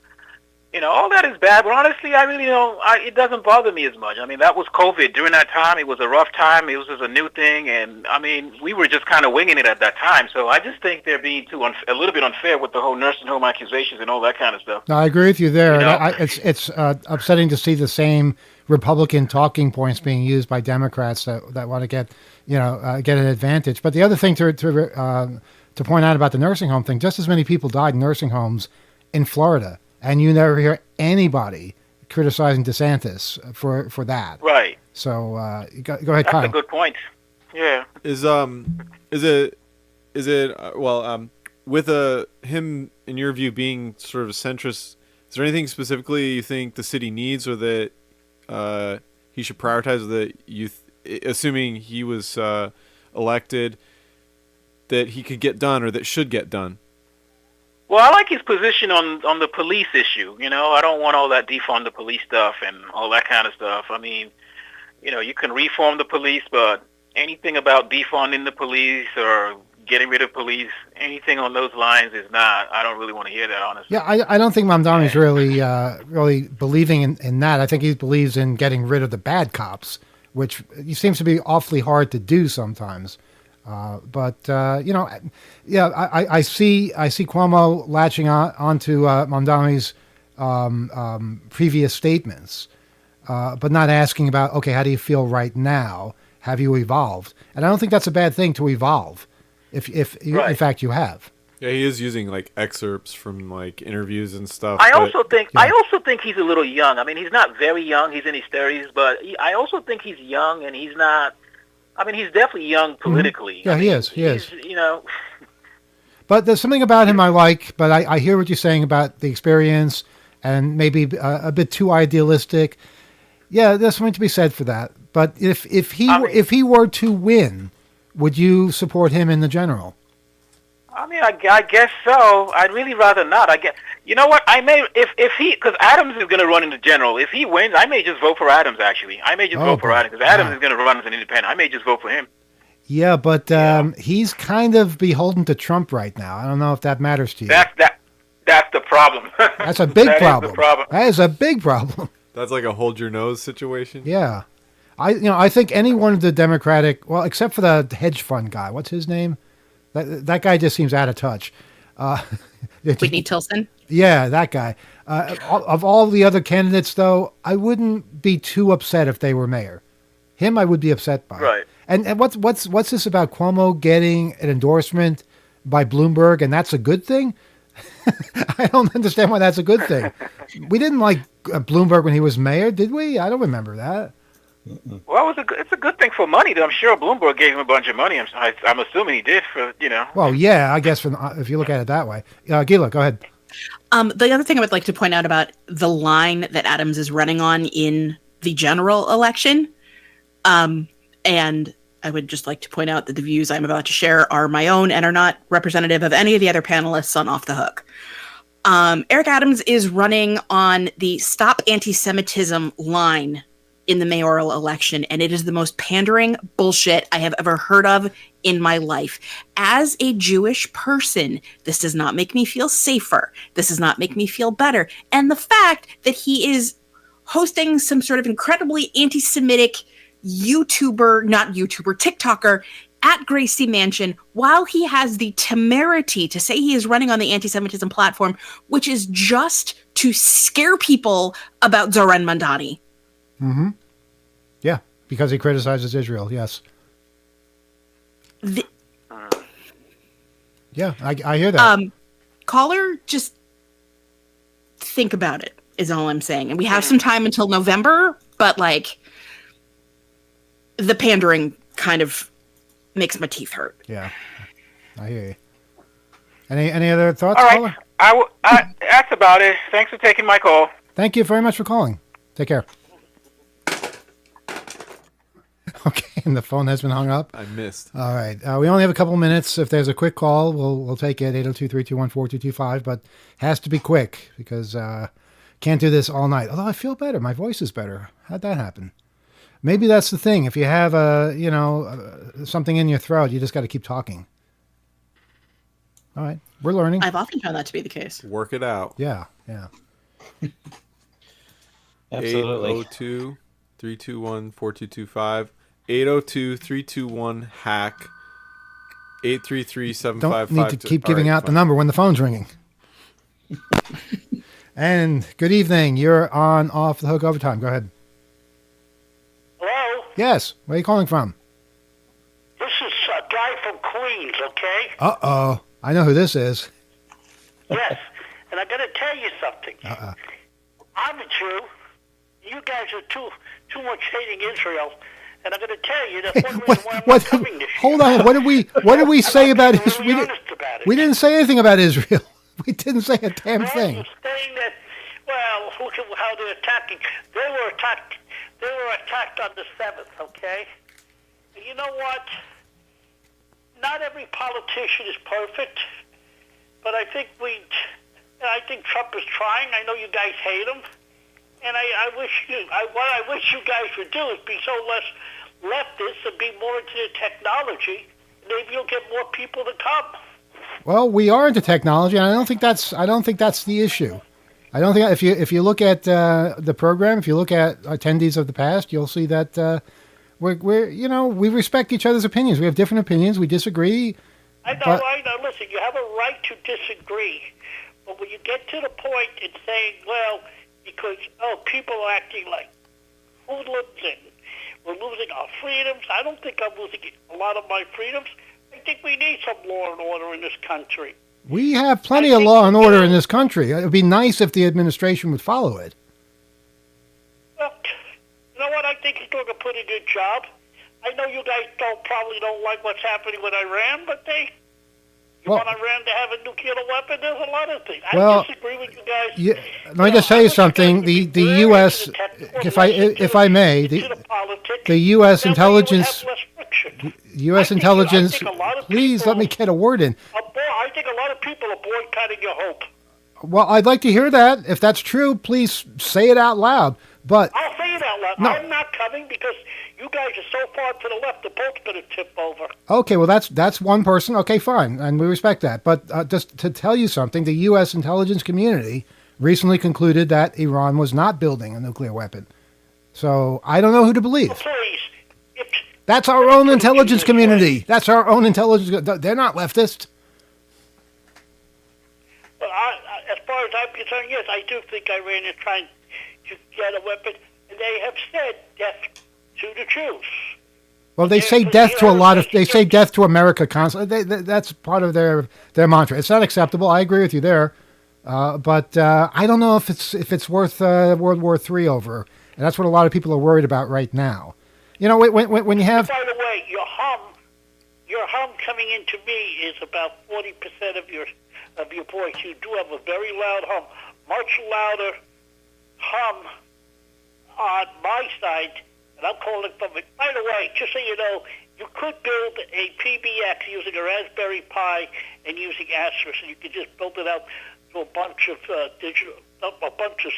H: all that is bad. But honestly, I really don't. It doesn't bother me as much. I mean, that was COVID. During that time, it was a rough time. It was just a new thing, and I mean, we were just kind of winging it at that time. So I just think they're being a little bit unfair with the whole nursing home accusations and all that kind of stuff.
A: No, I agree with you there.
H: You know?
A: And it's upsetting to see the same Republican talking points being used by Democrats that want to get an advantage. But the other thing to point out about the nursing home thing, just as many people died in nursing homes in Florida, and you never hear anybody criticizing DeSantis for that.
H: Right.
A: So go ahead,
H: That's
A: Kyle.
H: a good point. Yeah.
B: Is it with him in your view being sort of a centrist? Is there anything specifically you think the city needs, or that he should prioritize that assuming he was elected, that he could get done or that should get done?
H: Well, I like his position on the police issue. I don't want all that defund the police stuff and all that kind of stuff. I mean, you can reform the police, but anything about defunding the police or getting rid of police, anything on those lines is not. I don't really want to hear that, honestly.
A: Yeah, I don't think Mamdani's really believing in that. I think he believes in getting rid of the bad cops, which seems to be awfully hard to do sometimes. I see Cuomo latching onto Mamdani's previous statements, but not asking about, okay, how do you feel right now? Have you evolved? And I don't think that's a bad thing to evolve, if
H: Right.
A: in fact you have.
B: Yeah, he is using like excerpts from like interviews and stuff.
H: I
B: but-
H: also think he's a little young. I mean, he's not very young. He's in his 30s, but I also think he's young, and he's not. I mean, he's definitely young politically.
A: Yeah,
H: I mean,
A: he is. He is.
H: he's.
A: But there's something about him I like, but I hear what you're saying about the experience and maybe a bit too idealistic. Yeah, there's something to be said for that. But if he were to win, would you support him in the general?
H: I mean, I guess so. I'd really rather not. I guess. You know what? I may if he, because Adams is going to run in the general. If he wins, I may just vote for Adams. Actually, I may just vote for Adams because Adams is going to run as an independent. I may just vote for him.
A: Yeah, but he's kind of beholden to Trump right now. I don't know if that matters to you.
H: That's the problem.
A: That's a big problem.
H: Is the problem.
A: That is a big problem.
B: That's like a hold your nose situation.
A: Yeah, I think any one of the Democratic, well, except for the hedge fund guy. What's his name? That guy just seems out of touch.
E: Whitney Tilson.
A: Yeah, that guy. Of all the other candidates, though, I wouldn't be too upset if they were mayor. Him, I would be upset by.
H: Right.
A: And what's this about Cuomo getting an endorsement by Bloomberg, and that's a good thing? I don't understand why that's a good thing. We didn't like Bloomberg when he was mayor, did we? I don't remember that.
H: Well, it's a good thing for money. I'm sure Bloomberg gave him a bunch of money. I'm assuming he did for.
A: Well, yeah, I guess if you look at it that way. Gila, go ahead.
E: The other thing I would like to point out about the line that Adams is running on in the general election, and I would just like to point out that the views I'm about to share are my own and are not representative of any of the other panelists on Off the Hook. Eric Adams is running on the Stop Anti-Semitism line in the mayoral election, and it is the most pandering bullshit I have ever heard of in my life. As a Jewish person, this does not make me feel safer. This does not make me feel better. And the fact that he is hosting some sort of incredibly anti-Semitic TikToker at Gracie Mansion while he has the temerity to say he is running on the anti-Semitism platform, which is just to scare people about Zoran Mandani.
A: Mm-hmm. Yeah, because he criticizes Israel, yes. Yeah, I hear that.
E: Caller, just think about it, is all I'm saying. And we have some time until November, but, like, the pandering kind of makes my teeth hurt.
A: Yeah, I hear you. Any other thoughts,
H: All right.
A: caller?
H: That's about it. Thanks for taking my call.
A: Thank you very much for calling. Take care. Okay, and the phone has been hung up.
B: I missed.
A: All right. We only have a couple minutes. If there's a quick call, we'll take it, 802-321-4225, but has to be quick because can't do this all night. Although I feel better. My voice is better. How'd that happen? Maybe that's the thing. If you have something in your throat, you just got to keep talking. All right. We're learning.
E: I've often found that to be the case.
B: Work it out.
A: Yeah.
D: Absolutely.
B: 802-321-4225. 802-321-HACK. 833-755.
A: Don't need to keep giving out the number when the phone's ringing. And good evening. You're on Off the Hook Overtime. Go ahead.
I: Hello?
A: Yes. Where are you calling from?
I: This is a guy from Queens, okay?
A: Uh-oh. I know who this is.
I: Yes. And I got to tell you something. I'm a Jew. You guys are too much hating Israel. And I'm going to tell you that one reason why I'm not coming this
A: hold
I: year.
A: on. What did we say about
I: Really
A: Israel?
I: honest about it.
A: We didn't say anything about Israel. We didn't say a damn thing.
I: You're saying that, well, look at how they're attacking. They were attacked on the 7th, okay? And you know what? Not every politician is perfect, but I think Trump is trying. I know you guys hate him, and what I wish you guys would do is be so less leftist and be more into the technology. Maybe you'll get more people to come.
A: Well, we are into technology, and I don't think that's the issue. I don't think if you look at the program, if you look at attendees of the past, you'll see that we respect each other's opinions. We have different opinions. We disagree.
I: I know. Listen, you have a right to disagree, but when you get to the point in saying, well, because people are acting like hoodlums and we're losing our freedoms, I don't think I'm losing a lot of my freedoms. I think we need some law and order in this country.
A: We have plenty of law and order in this country. It would be nice if the administration would follow it.
I: Well, you know what? I think he's doing a pretty good job. I know you guys probably don't like what's happening with Iran, but want Iran to have a nuclear weapon? There's a lot of things. I disagree with you guys.
A: Let me just tell you something. The U.S., if I may, the U.S. intelligence, please let me get a word in.
I: I think a lot of people are boycotting your hope.
A: Well, I'd like to hear that. If that's true, please say it out loud. But
I: I'll say it out loud.
A: No.
I: I'm not coming because you guys are so far to the left, the boat's going to tip over.
A: Okay, well, that's one person. Okay, fine, and we respect that. But just to tell you something, the U.S. intelligence community recently concluded that Iran was not building a nuclear weapon. So I don't know who to believe.
I: Oh, please.
A: That's our own intelligence community. That's our own intelligence. They're not leftist.
I: Well, as far as I'm concerned, yes, I do think Iran is trying to get a weapon, and they have said death to the Jews.
A: Well, they say death to a lot of. They say death to America constantly. That's part of their mantra. It's not acceptable. I agree with you there, but I don't know if it's worth World War III over, and that's what a lot of people are worried about right now. You know, when you have.
I: By the way, your hum coming into me is about 40% of your voice. You do have a very loud hum, much louder hum on my side, and I'm calling from it. By the way, just so you know, you could build a PBX using a Raspberry Pi and using Asterisk, and you could just build it out to a bunch of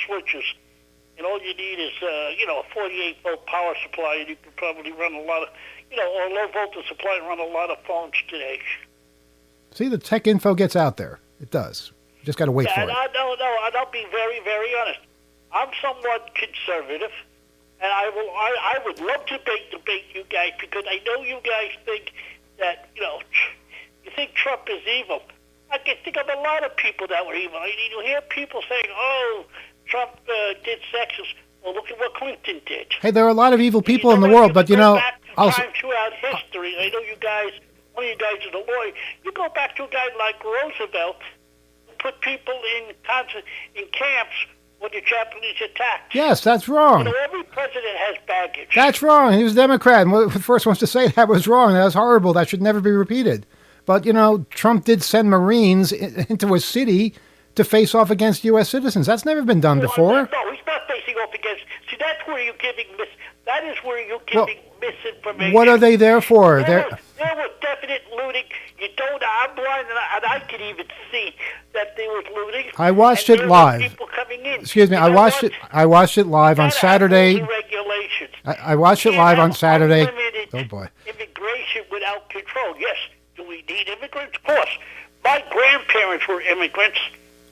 I: switches. and all you need is, a 48-volt power supply, and you can probably run a lot of, or a low-voltage supply and run a lot of phones today.
A: See, the tech info gets out there. It does. You just got to wait for
I: And
A: it.
I: and I'll be very, very honest. I'm somewhat conservative, and I would love to debate you guys, because I know you guys think that, you think Trump is evil. I can think of a lot of people that were evil. I mean, you hear people saying, "Oh, Trump did sexist." Well, look at what Clinton did.
A: Hey, there are a lot of evil people in the world, but
I: Back
A: I'll,
I: time throughout history. I know you guys. One of you guys is a lawyer. You go back to a guy like Roosevelt, who put people in camps when the Japanese attacked.
A: yes, that's wrong.
I: Every president has baggage.
A: That's wrong. He was a Democrat. And one of the first ones to say that was wrong. That was horrible. That should never be repeated. But, Trump did send Marines into a city to face off against U.S. citizens. That's never been done before.
I: No, he's not facing off against. See, that's where you're giving That is where you're giving misinformation.
A: What are they there for?
I: There was definite looting. I'm blind, and I could even see that there was looting.
A: I watched
I: and
A: it
I: there
A: live.
I: were people coming in.
A: Excuse me. I watched it live on Saturday.
I: Regulations.
A: I watched it live on Saturday. Oh boy.
I: Immigration without control. Yes. Do we need immigrants? Of course. My grandparents were immigrants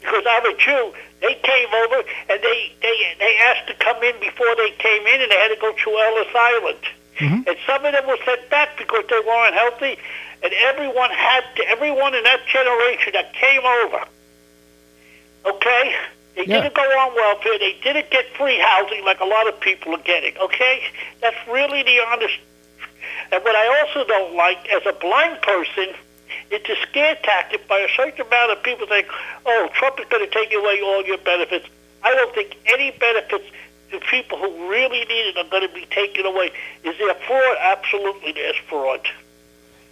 I: because I'm a Jew. They came over and they asked to come in before they came in, and they had to go to Ellis Island. Mm-hmm. And some of them were sent back because they weren't healthy. And everyone in that generation that came over, okay, they didn't go on welfare. They didn't get free housing like a lot of people are getting, okay? That's really the honest. And what I also don't like, as a blind person, it's a scare tactic by a certain amount of people saying, "Oh, Trump is going to take away all your benefits." I don't think any benefits to people who really need it are going to be taken away. Is there fraud? Absolutely, there's fraud.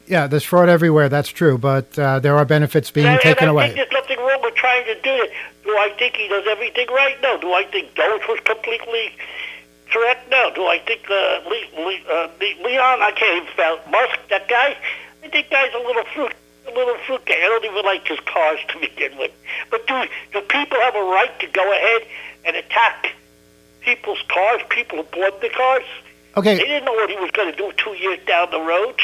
A: Yeah, there's fraud everywhere. That's true, but there are benefits being taken away.
I: I think there's nothing wrong with trying to do it. Do I think he does everything right? No. Do I think Doge was completely correct? No. Do I think Leon? I can't even spell Musk. That guy. I think guy's a little fruit guy. I don't even like his cars to begin with. But do people have a right to go ahead and attack people's cars? People who bought the cars.
A: Okay.
I: They didn't know what he was going to do 2 years down the road.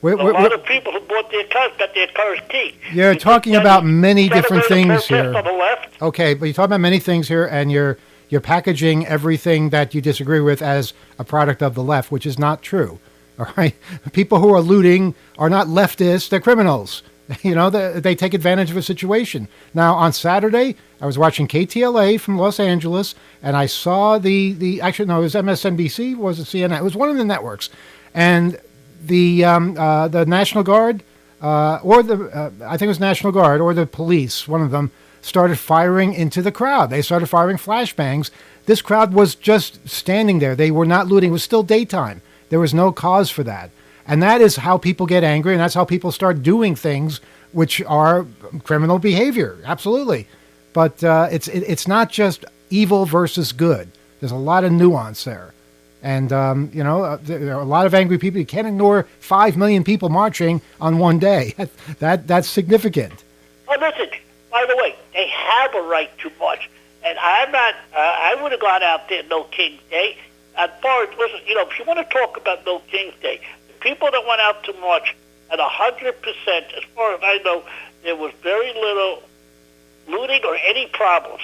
I: A lot of people who bought their cars got their cars keyed.
A: You're talking about many different things here.
I: On the left.
A: Okay, but you're talking about many things here, and you're packaging everything that you disagree with as a product of the left, which is not true. All right, people who are looting are not leftists; they're criminals. They take advantage of a situation. Now, on Saturday, I was watching KTLA from Los Angeles, and I saw actually, no, it was MSNBC, was it CNN? It was one of the networks, and the National Guard, I think it was National Guard or the police, one of them, started firing into the crowd. They started firing flashbangs. This crowd was just standing there. They were not looting. It was still daytime. There was no cause for that. And that is how people get angry, and that's how people start doing things which are criminal behavior. Absolutely. But it's not just evil versus good. There's a lot of nuance there. And, there are a lot of angry people. You can't ignore 5 million people marching on one day. That's significant.
I: Oh, listen, by the way, they have a right to march. And I'm not, I would have gone out there no King's Day. As far as, listen, if you want to talk about no King's Day, the people that went out to march at 100%, as far as I know, there was very little looting or any problems.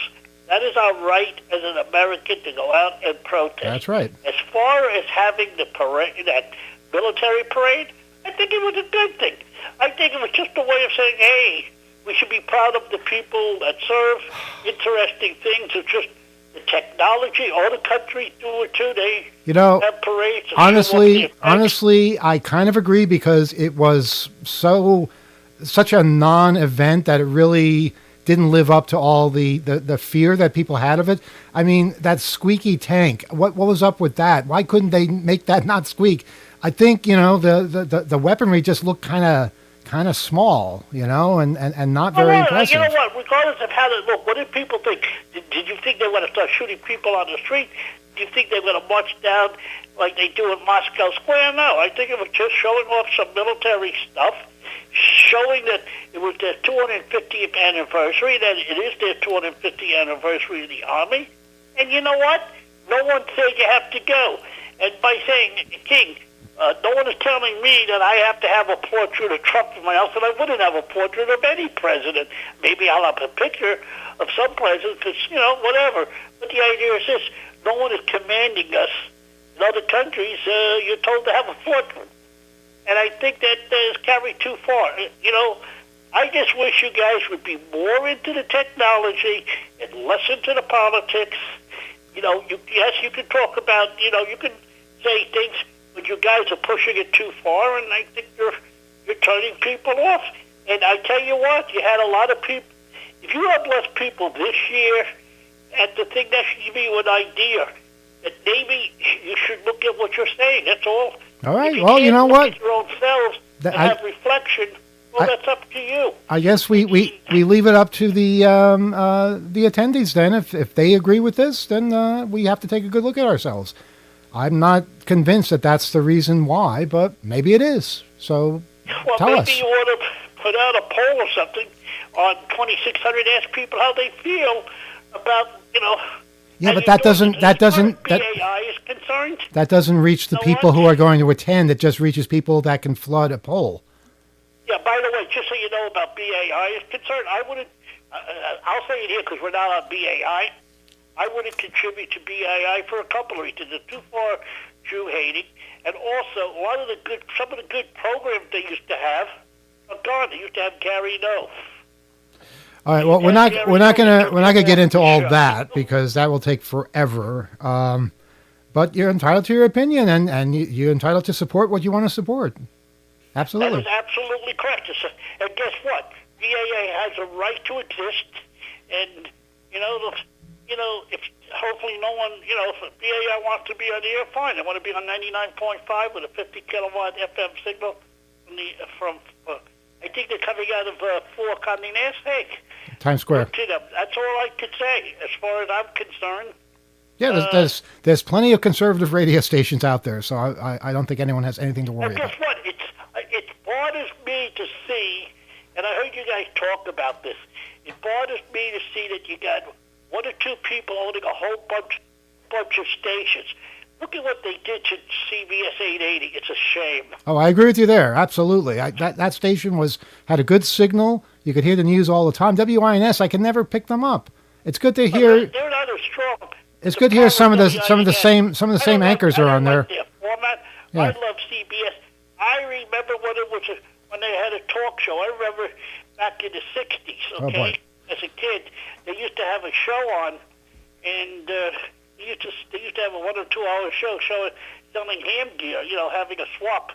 I: That is our right as an American to go out and protest.
A: That's right.
I: As far as having the parade, that military parade, I think it was a good thing. I think it was just a way of saying, hey, we should be proud of the people that serve. Interesting things. It's just the technology. All the countries do it too. They have parades.
A: Honestly, I kind of agree because it was such a non-event that it really didn't live up to all the fear that people had of it. I mean, that squeaky tank, what was up with that? Why couldn't they make that not squeak? I think, the weaponry just looked kind of small, and not very impressive.
I: You know what? Regardless of how they look, what did people think? Did you think they were going to start shooting people on the street? Do you think they were going to march down like they do in Moscow Square? No, I think it was just showing off some military stuff, showing that it was their 250th anniversary, that it is their 250th anniversary of the Army, And you know what? No one said you have to go. And by saying, King, no one is telling me that I have to have a portrait of Trump in my house, and I wouldn't have a portrait of any president. Maybe I'll have a picture of some president, because, whatever. But the idea is this: no one is commanding us. In other countries, you're told to have a portrait. And I think that is carried too far. I just wish you guys would be more into the technology and less into the politics. Yes, you can talk about, you can say things, but you guys are pushing it too far, and I think you're turning people off. And I tell you what, you had a lot of people. If you have less people this year at the thing, that should give you an idea that maybe you should look at what you're saying. That's all.
A: All right.
I: If
A: Well, you know
I: can't
A: what?
I: look at your own selves and have reflection. Well, that's up to you.
A: I guess we leave it up to the attendees then. If they agree with this, then we have to take a good look at ourselves. I'm not convinced that that's the reason why, but maybe it is. So tell
I: maybe
A: us.
I: you ought to put out a poll or something on 2600. Ask people how they feel about
A: Yeah,
I: how
A: but
I: you
A: that
I: do it.
A: doesn't
I: As far as
A: that
I: BAI is concerned.
A: that doesn't reach the
I: know
A: people
I: what?
A: who are going to attend. It just reaches people that can flood a poll.
I: Yeah. By the way, just so you know about BAI is concerned, I wouldn't. I'll say it here because we're not on BAI. I wouldn't contribute to BAI for a couple of reasons. It's too far Jew hating, and also some of the good programs they used to have are gone. They used to have Gary No.
A: All right. Well, we're not gonna get into all that because that will take forever. But you're entitled to your opinion, and you're entitled to support what you want to support. Absolutely.
I: That is absolutely correct. And guess what? BAA has a right to exist, and if hopefully no one, if BAI wants to be on the air, fine. They want to be on 99.5 with a 50 kilowatt FM signal from I think they're coming out of Fork on the Nasdaq.
A: Times Square.
I: To them. That's all I could say as far as I'm concerned.
A: Yeah, there's plenty of conservative radio stations out there, so I don't think anyone has anything to worry
I: Now,
A: about.
I: guess what? It bothers me to see, and I heard you guys talk about this. It bothers me to see that you got one or two people owning a whole bunch of stations. Look at what they did to CBS 880. It's a shame.
A: Oh, I agree with you there. Absolutely. That station had a good signal. You could hear the news all the time. WINS, I can never pick them up. It's good to hear.
I: They're not as strong.
A: It's good to hear some of the same anchors are on there.
I: Their format.
A: Yeah.
I: I love CBS. I remember when they had a talk show. I remember back in the 60s,
A: Oh, boy.
I: as a kid, they used to have a show on, and they used to have a 1 or 2 hour show selling ham gear, having a swap.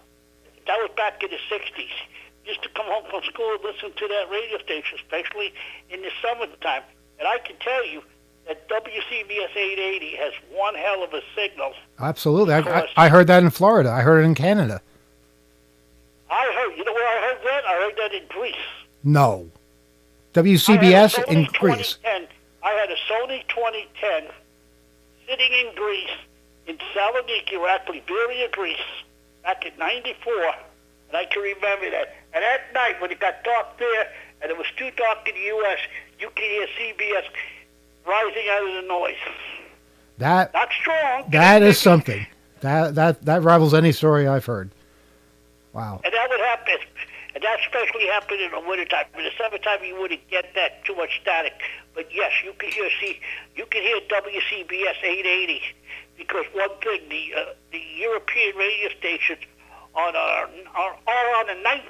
I: That was back in the 60s. Used to come home from school and listen to that radio station, especially in the summertime. And I can tell you that WCBS 880 has one hell of a signal.
A: Absolutely. I heard that in Florida. I heard it in Canada.
I: You know where I heard that? I heard that in Greece.
A: No. WCBS in Greece.
I: I had a Sony 2010 sitting in Greece, in Saloniki, or actually Beria, Greece, back in '94, and I can remember that. And at night, when it got dark there, and it was too dark in the U.S., you could hear CBS rising out of the noise.
A: That
I: Not strong.
A: that is something. That rivals any story I've heard. Wow.
I: And that would happen. And that especially happened in the wintertime. In the summertime, you wouldn't get that too much static. But yes, you could hear WCBS 880 because one thing, the European radio stations are on a 9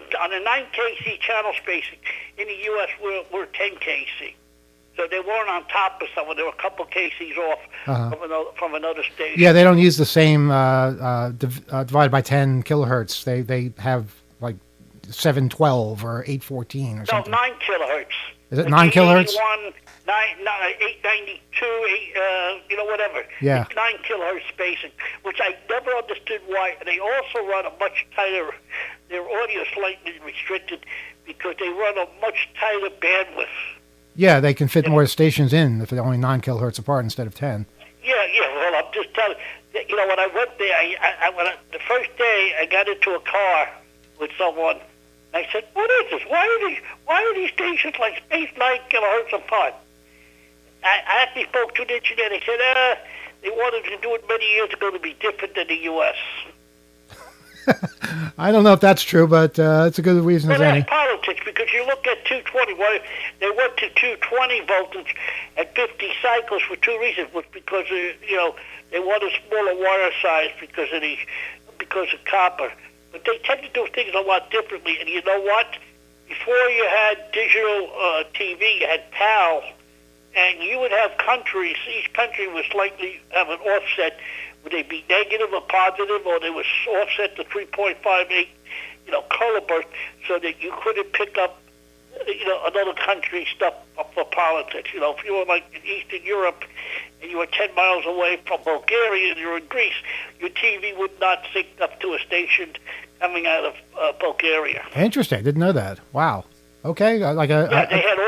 I: KC channel spacing. In the U.S., we're 10 KC. So they weren't on top of someone. They were a couple KCs off from another station.
A: Yeah, they don't use the same divided by 10 kilohertz. They have like 712 or 814 or something.
I: No, 9 kilohertz.
A: Is it 9 kilohertz?
I: 892, whatever.
A: Yeah.
I: It's 9 kilohertz spacing, which I never understood why. They also run a much tighter, their audio is slightly restricted because they run a much tighter bandwidth.
A: Yeah, they can fit more stations in if they're only 9 kilohertz apart instead of 10.
I: Yeah, well, I'm just telling you, when I went there, the first day I got into a car with someone, and I said, what is this? Why are these stations like spaced 9 kilohertz apart? I actually spoke to an engineer. They said they wanted to do it many years ago to be different than the U.S.
A: I don't know if that's true, but it's a good reason
I: Well,
A: as any.
I: that's politics, because you look at 220. Why they went to 220 voltage at 50 cycles for two reasons. Was because they want a smaller wire size because of copper. But they tend to do things a lot differently. And you know what? Before you had digital TV, you had PAL, and you would have countries. Each country would slightly have an offset. Would they be negative or positive, or they would offset to 3.58, color burst, so that you couldn't pick up, another country's stuff for politics. If you were like in Eastern Europe and you were 10 miles away from Bulgaria and you were in Greece, your TV would not sync up to a station coming out of Bulgaria.
A: Interesting. Didn't know that. Wow. Okay.
I: They had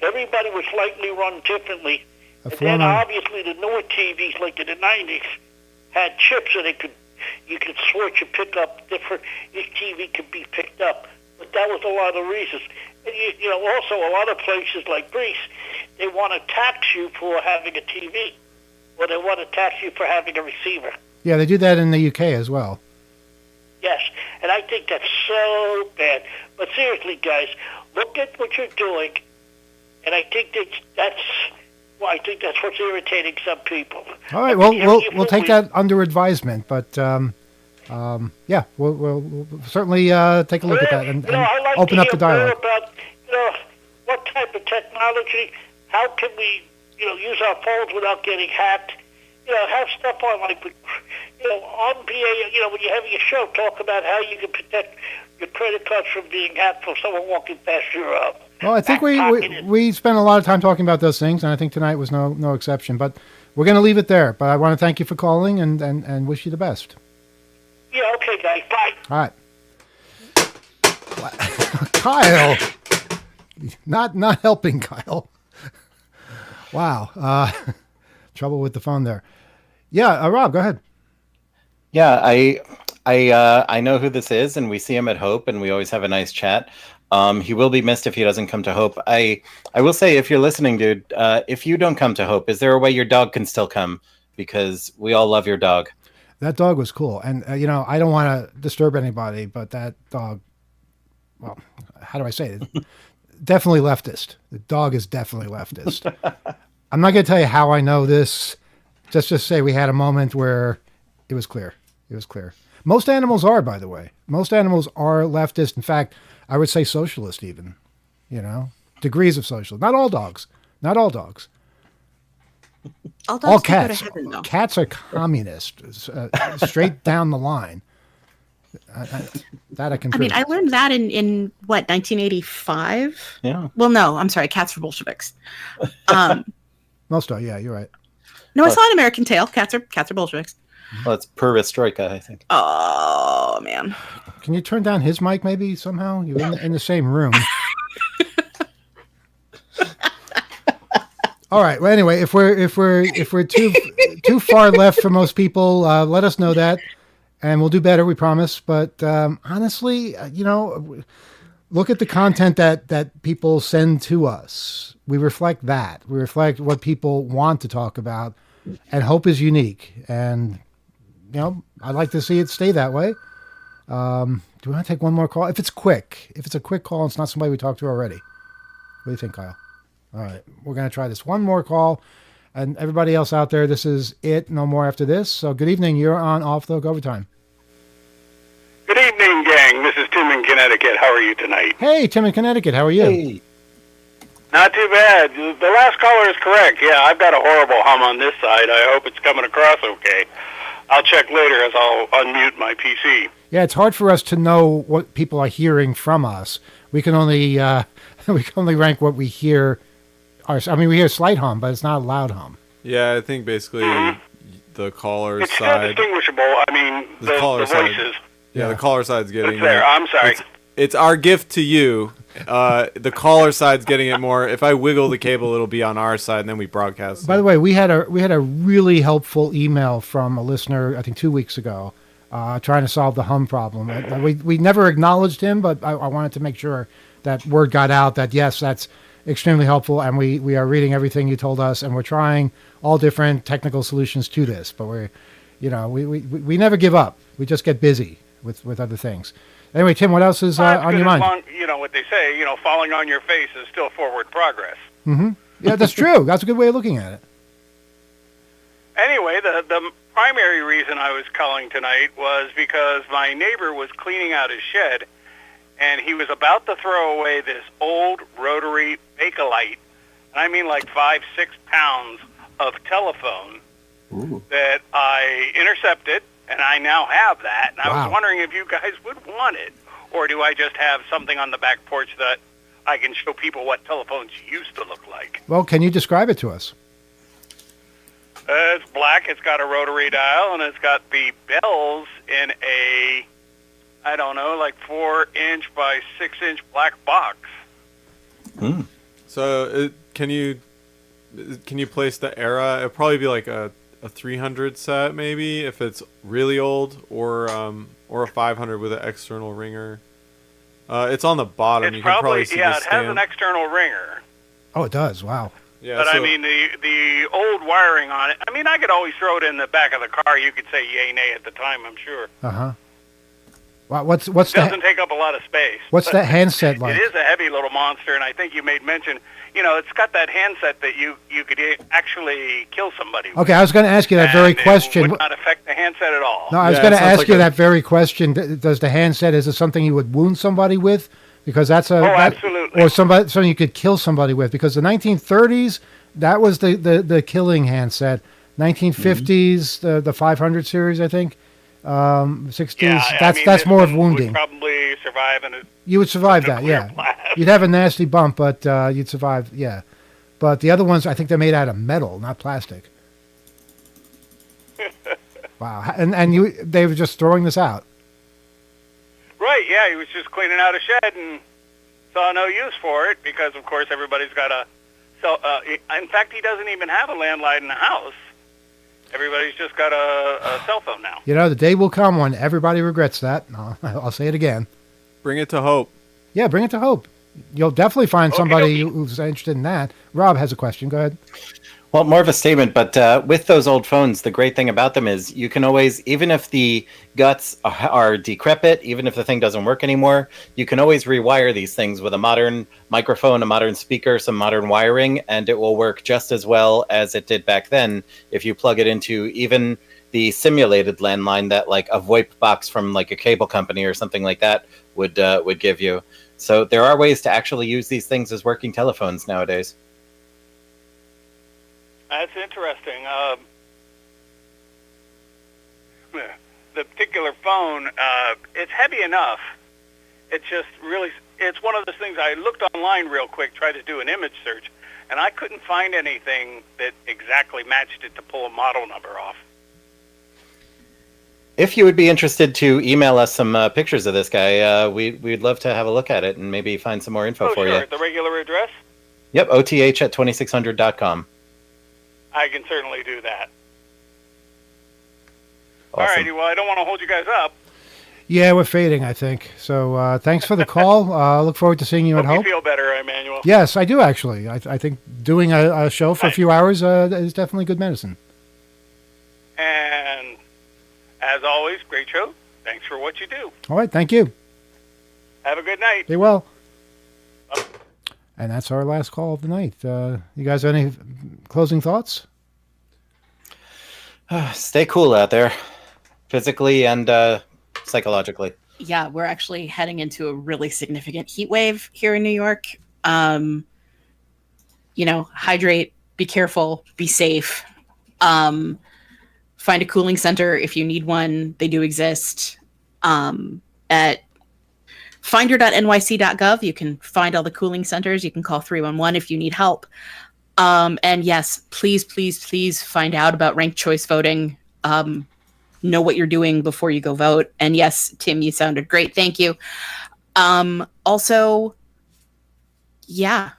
I: everybody was slightly run differently. And then obviously the newer TVs, like in the 90s, had chips so you could switch and pick up different. Each TV could be picked up, but that was a lot of reasons. And also a lot of places like Greece, they want to tax you for having a TV, or they want to tax you for having a receiver.
A: Yeah, they do that in the UK as well.
I: Yes, and I think that's so bad. But seriously, guys, look at what you're doing, and I think that's what's irritating some people.
A: All right, well, we'll take that under advisement, but yeah, we'll certainly take a look at that and
I: I'd like
A: open
I: to
A: up the
I: hear more
A: dialogue.
I: about what type of technology. How can we use our phones without getting hacked? Have stuff on like on PA. When you're having a show, talk about how you can protect your credit cards from being hacked from someone walking past your
A: Well, I think we spent a lot of time talking about those things, and I think tonight was no exception. But we're going to leave it there. But I want to thank you for calling and wish you the best.
I: Yeah, okay, guys. Bye.
A: All right. Kyle. Not helping, Kyle. Wow. Trouble with the phone there. Yeah, Rob, go ahead.
D: Yeah, I know who this is, and we see him at Hope, and we always have a nice chat. He will be missed if he doesn't come to Hope. I will say, if you're listening, dude, if you don't come to Hope, is there a way your dog can still come? Because we all love your dog.
A: That dog was cool. And, I don't want to disturb anybody, but that dog, well, how do I say it? Definitely leftist. The dog is definitely leftist. I'm not going to tell you how I know this. Just say we had a moment where it was clear. It was clear. Most animals are, by the way. Most animals are leftist. In fact, I would say socialist even. Degrees of socialist. Not all dogs. Not all dogs.
E: All
A: All
E: dogs can go
A: cats.
E: to heaven, though.
A: Cats are communist. Straight down the line. That I can
E: I mean,
A: prove.
E: I learned that in what, 1985?
D: Yeah.
E: Well, no, I'm sorry, cats were Bolsheviks.
A: Most are, yeah, you're right.
E: No, I saw an American Tail. Cats are Bolsheviks.
D: Well, it's perestroika, I think.
E: Oh man.
A: Can you turn down his mic maybe somehow? You're in the same room. All right. Well, anyway, if we're too far left for most people, let us know that, and we'll do better. We promise. But honestly, look at the content that people send to us. We reflect that. We reflect what people want to talk about, and Hope is unique. And I'd like to see it stay that way. Do we want to take one more call? If it's a quick call, it's not somebody we talked to already. What do you think, Kyle? All right, we're going to try this one more call. And everybody else out there, this is it. No more after this. So good evening. You're on Off the Hook Overtime.
J: Good evening, gang. This is Tim in Connecticut. How are you tonight?
A: Hey, Tim in Connecticut. How are you?
D: Hey.
J: Not too bad. The last caller is correct. Yeah, I've got a horrible hum on this side. I hope it's coming across okay. I'll check later as I'll unmute my PC.
A: Yeah, it's hard for us to know what people are hearing from us. We can only rank what we hear. We hear a slight hum, but it's not a loud hum.
B: Yeah, I think basically the caller's
J: It's still
B: side.
J: distinguishable. I mean, the
B: caller side.
J: voices.
B: Yeah, the caller side's getting
J: It's there. I'm sorry.
B: It's our gift to you. The caller side's getting it more. If I wiggle the cable, it'll be on our side, and then we broadcast.
A: By the way, we had a really helpful email from a listener, I think 2 weeks ago, trying to solve the hum problem. We never acknowledged him, but I wanted to make sure that word got out that yes, extremely helpful, and we are reading everything you told us, and we're trying all different technical solutions to this. But we never give up. We just get busy with other things. Anyway, Tim, what else is on your mind?
J: You know what they say, falling on your face is still forward progress.
A: Mm-hmm. Yeah, that's true. That's a good way of looking at it.
J: Anyway, the primary reason I was calling tonight was because my neighbor was cleaning out his shed, and he was about to throw away this old rotary Bakelite, and I mean like 5-6 pounds of telephone that I intercepted, and I now have that. And I was wondering if you guys would want it, or do I just have something on the back porch that I can show people what telephones used to look like?
A: Well, can you describe it to us?
J: It's black, it's got a rotary dial, and it's got the bells in a, I don't know, like 4-inch by 6-inch black box.
B: So can you place the era? It'd probably be like a 300 set maybe if it's really old, or a 500 with an external ringer. It's on the bottom.
J: It's
B: you can probably see
J: it
B: the
J: has
B: stamp.
J: an external ringer.
A: Oh, it does. Wow.
B: Yeah,
J: But I mean, the old wiring on it, I mean, I could always throw it in the back of the car. You could say yay, nay at the time, I'm sure.
A: Uh-huh. Wow, what's
J: It
A: the
J: doesn't take up a lot of space.
A: what's
J: but
A: that handset like?
J: It is a heavy little monster, and I think you made mention, it's got that handset that you could actually kill somebody with.
A: Okay, I was going to ask you that very
J: And
A: question.
J: It would not affect the handset at all.
A: No, I was
B: Yeah,
A: going
B: it
A: to
B: sounds
A: ask
B: like
A: you that very question. Does the handset, is it something you would wound somebody with? Because that's
J: absolutely.
A: Or something you could kill somebody with. Because the 1930s, that was the killing handset. 1950s, the 500 series, I think. 60s,
J: Yeah,
A: that's
J: this
A: more of
J: one
A: wounding.
J: Would probably survive in a
A: You would survive that,
J: nuclear
A: yeah.
J: blast.
A: You'd have a nasty bump, but you'd survive, yeah. But the other ones, I think they're made out of metal, not plastic. Wow, and they were just throwing this out.
J: Right, yeah, he was just cleaning out a shed and saw no use for it because, of course, everybody's got a cell. In fact, he doesn't even have a landline in the house. Everybody's just got a cell phone now.
A: The day will come when everybody regrets that. I'll say it again.
B: Bring it to Hope.
A: Yeah, bring it to Hope. You'll definitely find
J: Okey
A: somebody
J: dokey.
A: who's interested in that. Rob has a question. Go ahead.
D: Well, more of a statement, but with those old phones, the great thing about them is you can always, even if the guts are decrepit, even if the thing doesn't work anymore, you can always rewire these things with a modern microphone, a modern speaker, some modern wiring, and it will work just as well as it did back then if you plug it into even the simulated landline that like a VoIP box from like a cable company or something like that would give you. So there are ways to actually use these things as working telephones nowadays.
J: That's interesting. The particular phone, it's heavy enough. It's just really, it's one of those things. I looked online real quick, tried to do an image search, and I couldn't find anything that exactly matched it to pull a model number off.
D: If you would be interested to email us some pictures of this guy, we'd love to have a look at it and maybe find some more info for
J: sure.
D: you.
J: The regular address?
D: Yep, oth@2600.com.
J: I can certainly do that.
D: Awesome.
J: All righty, well, I don't want to hold you guys up.
A: Yeah, we're fading, I think. So thanks for the call. Look forward to seeing you at
J: Hope
A: Hope.
J: you feel better, Emmanuel.
A: Yes, I do actually. I think doing a show for a few hours is definitely good medicine.
J: And as always, great show. Thanks for what you do.
A: All right, thank you.
J: Have a good night.
A: Be well. And that's our last call of the night. You guys have any closing thoughts?
D: Stay cool out there, physically and psychologically.
E: Yeah, we're actually heading into a really significant heat wave here in New York. Hydrate, be careful, be safe. Find a cooling center if you need one. They do exist. At finder.nyc.gov, you can find all the cooling centers. You can call 311 if you need help. And yes, please, please, please find out about ranked choice voting. Know what you're doing before you go vote. And yes, Tim, you sounded great. Thank you. Also, yeah,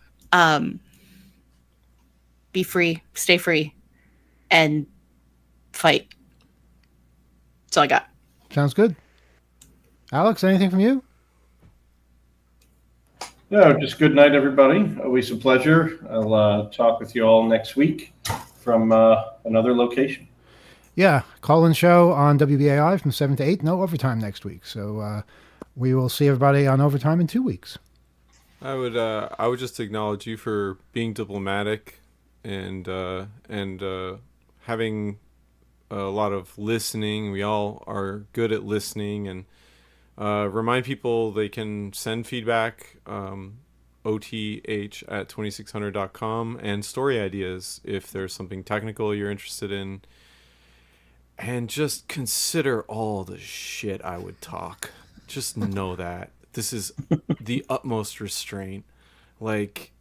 E: be free, stay free, and fight. That's all I got.
A: Sounds good. Alex, anything from you?
C: No, just good night, everybody. Always a pleasure. I'll talk with you all next week from another location.
A: Yeah, call-in show on WBAI from 7 to 8. No overtime next week. So we will see everybody on overtime in 2 weeks.
B: I would just acknowledge you for being diplomatic and having a lot of listening. We all are good at listening, and remind people they can send feedback, oth@2600.com, and story ideas if there's something technical you're interested in. And just consider all the shit I would talk. Just know that. This is the utmost restraint. Like,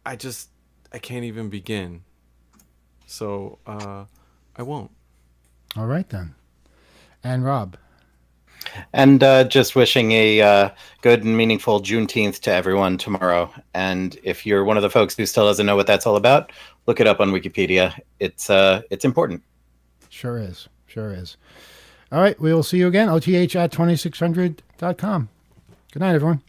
B: I can't even begin. So, I won't.
A: All right, then. And Rob.
D: And just wishing a good and meaningful Juneteenth to everyone tomorrow. And if you're one of the folks who still doesn't know what that's all about, look it up on Wikipedia. It's important.
A: Sure is. Sure is. All right, we will see you again. OTH@2600.com. Good night, everyone.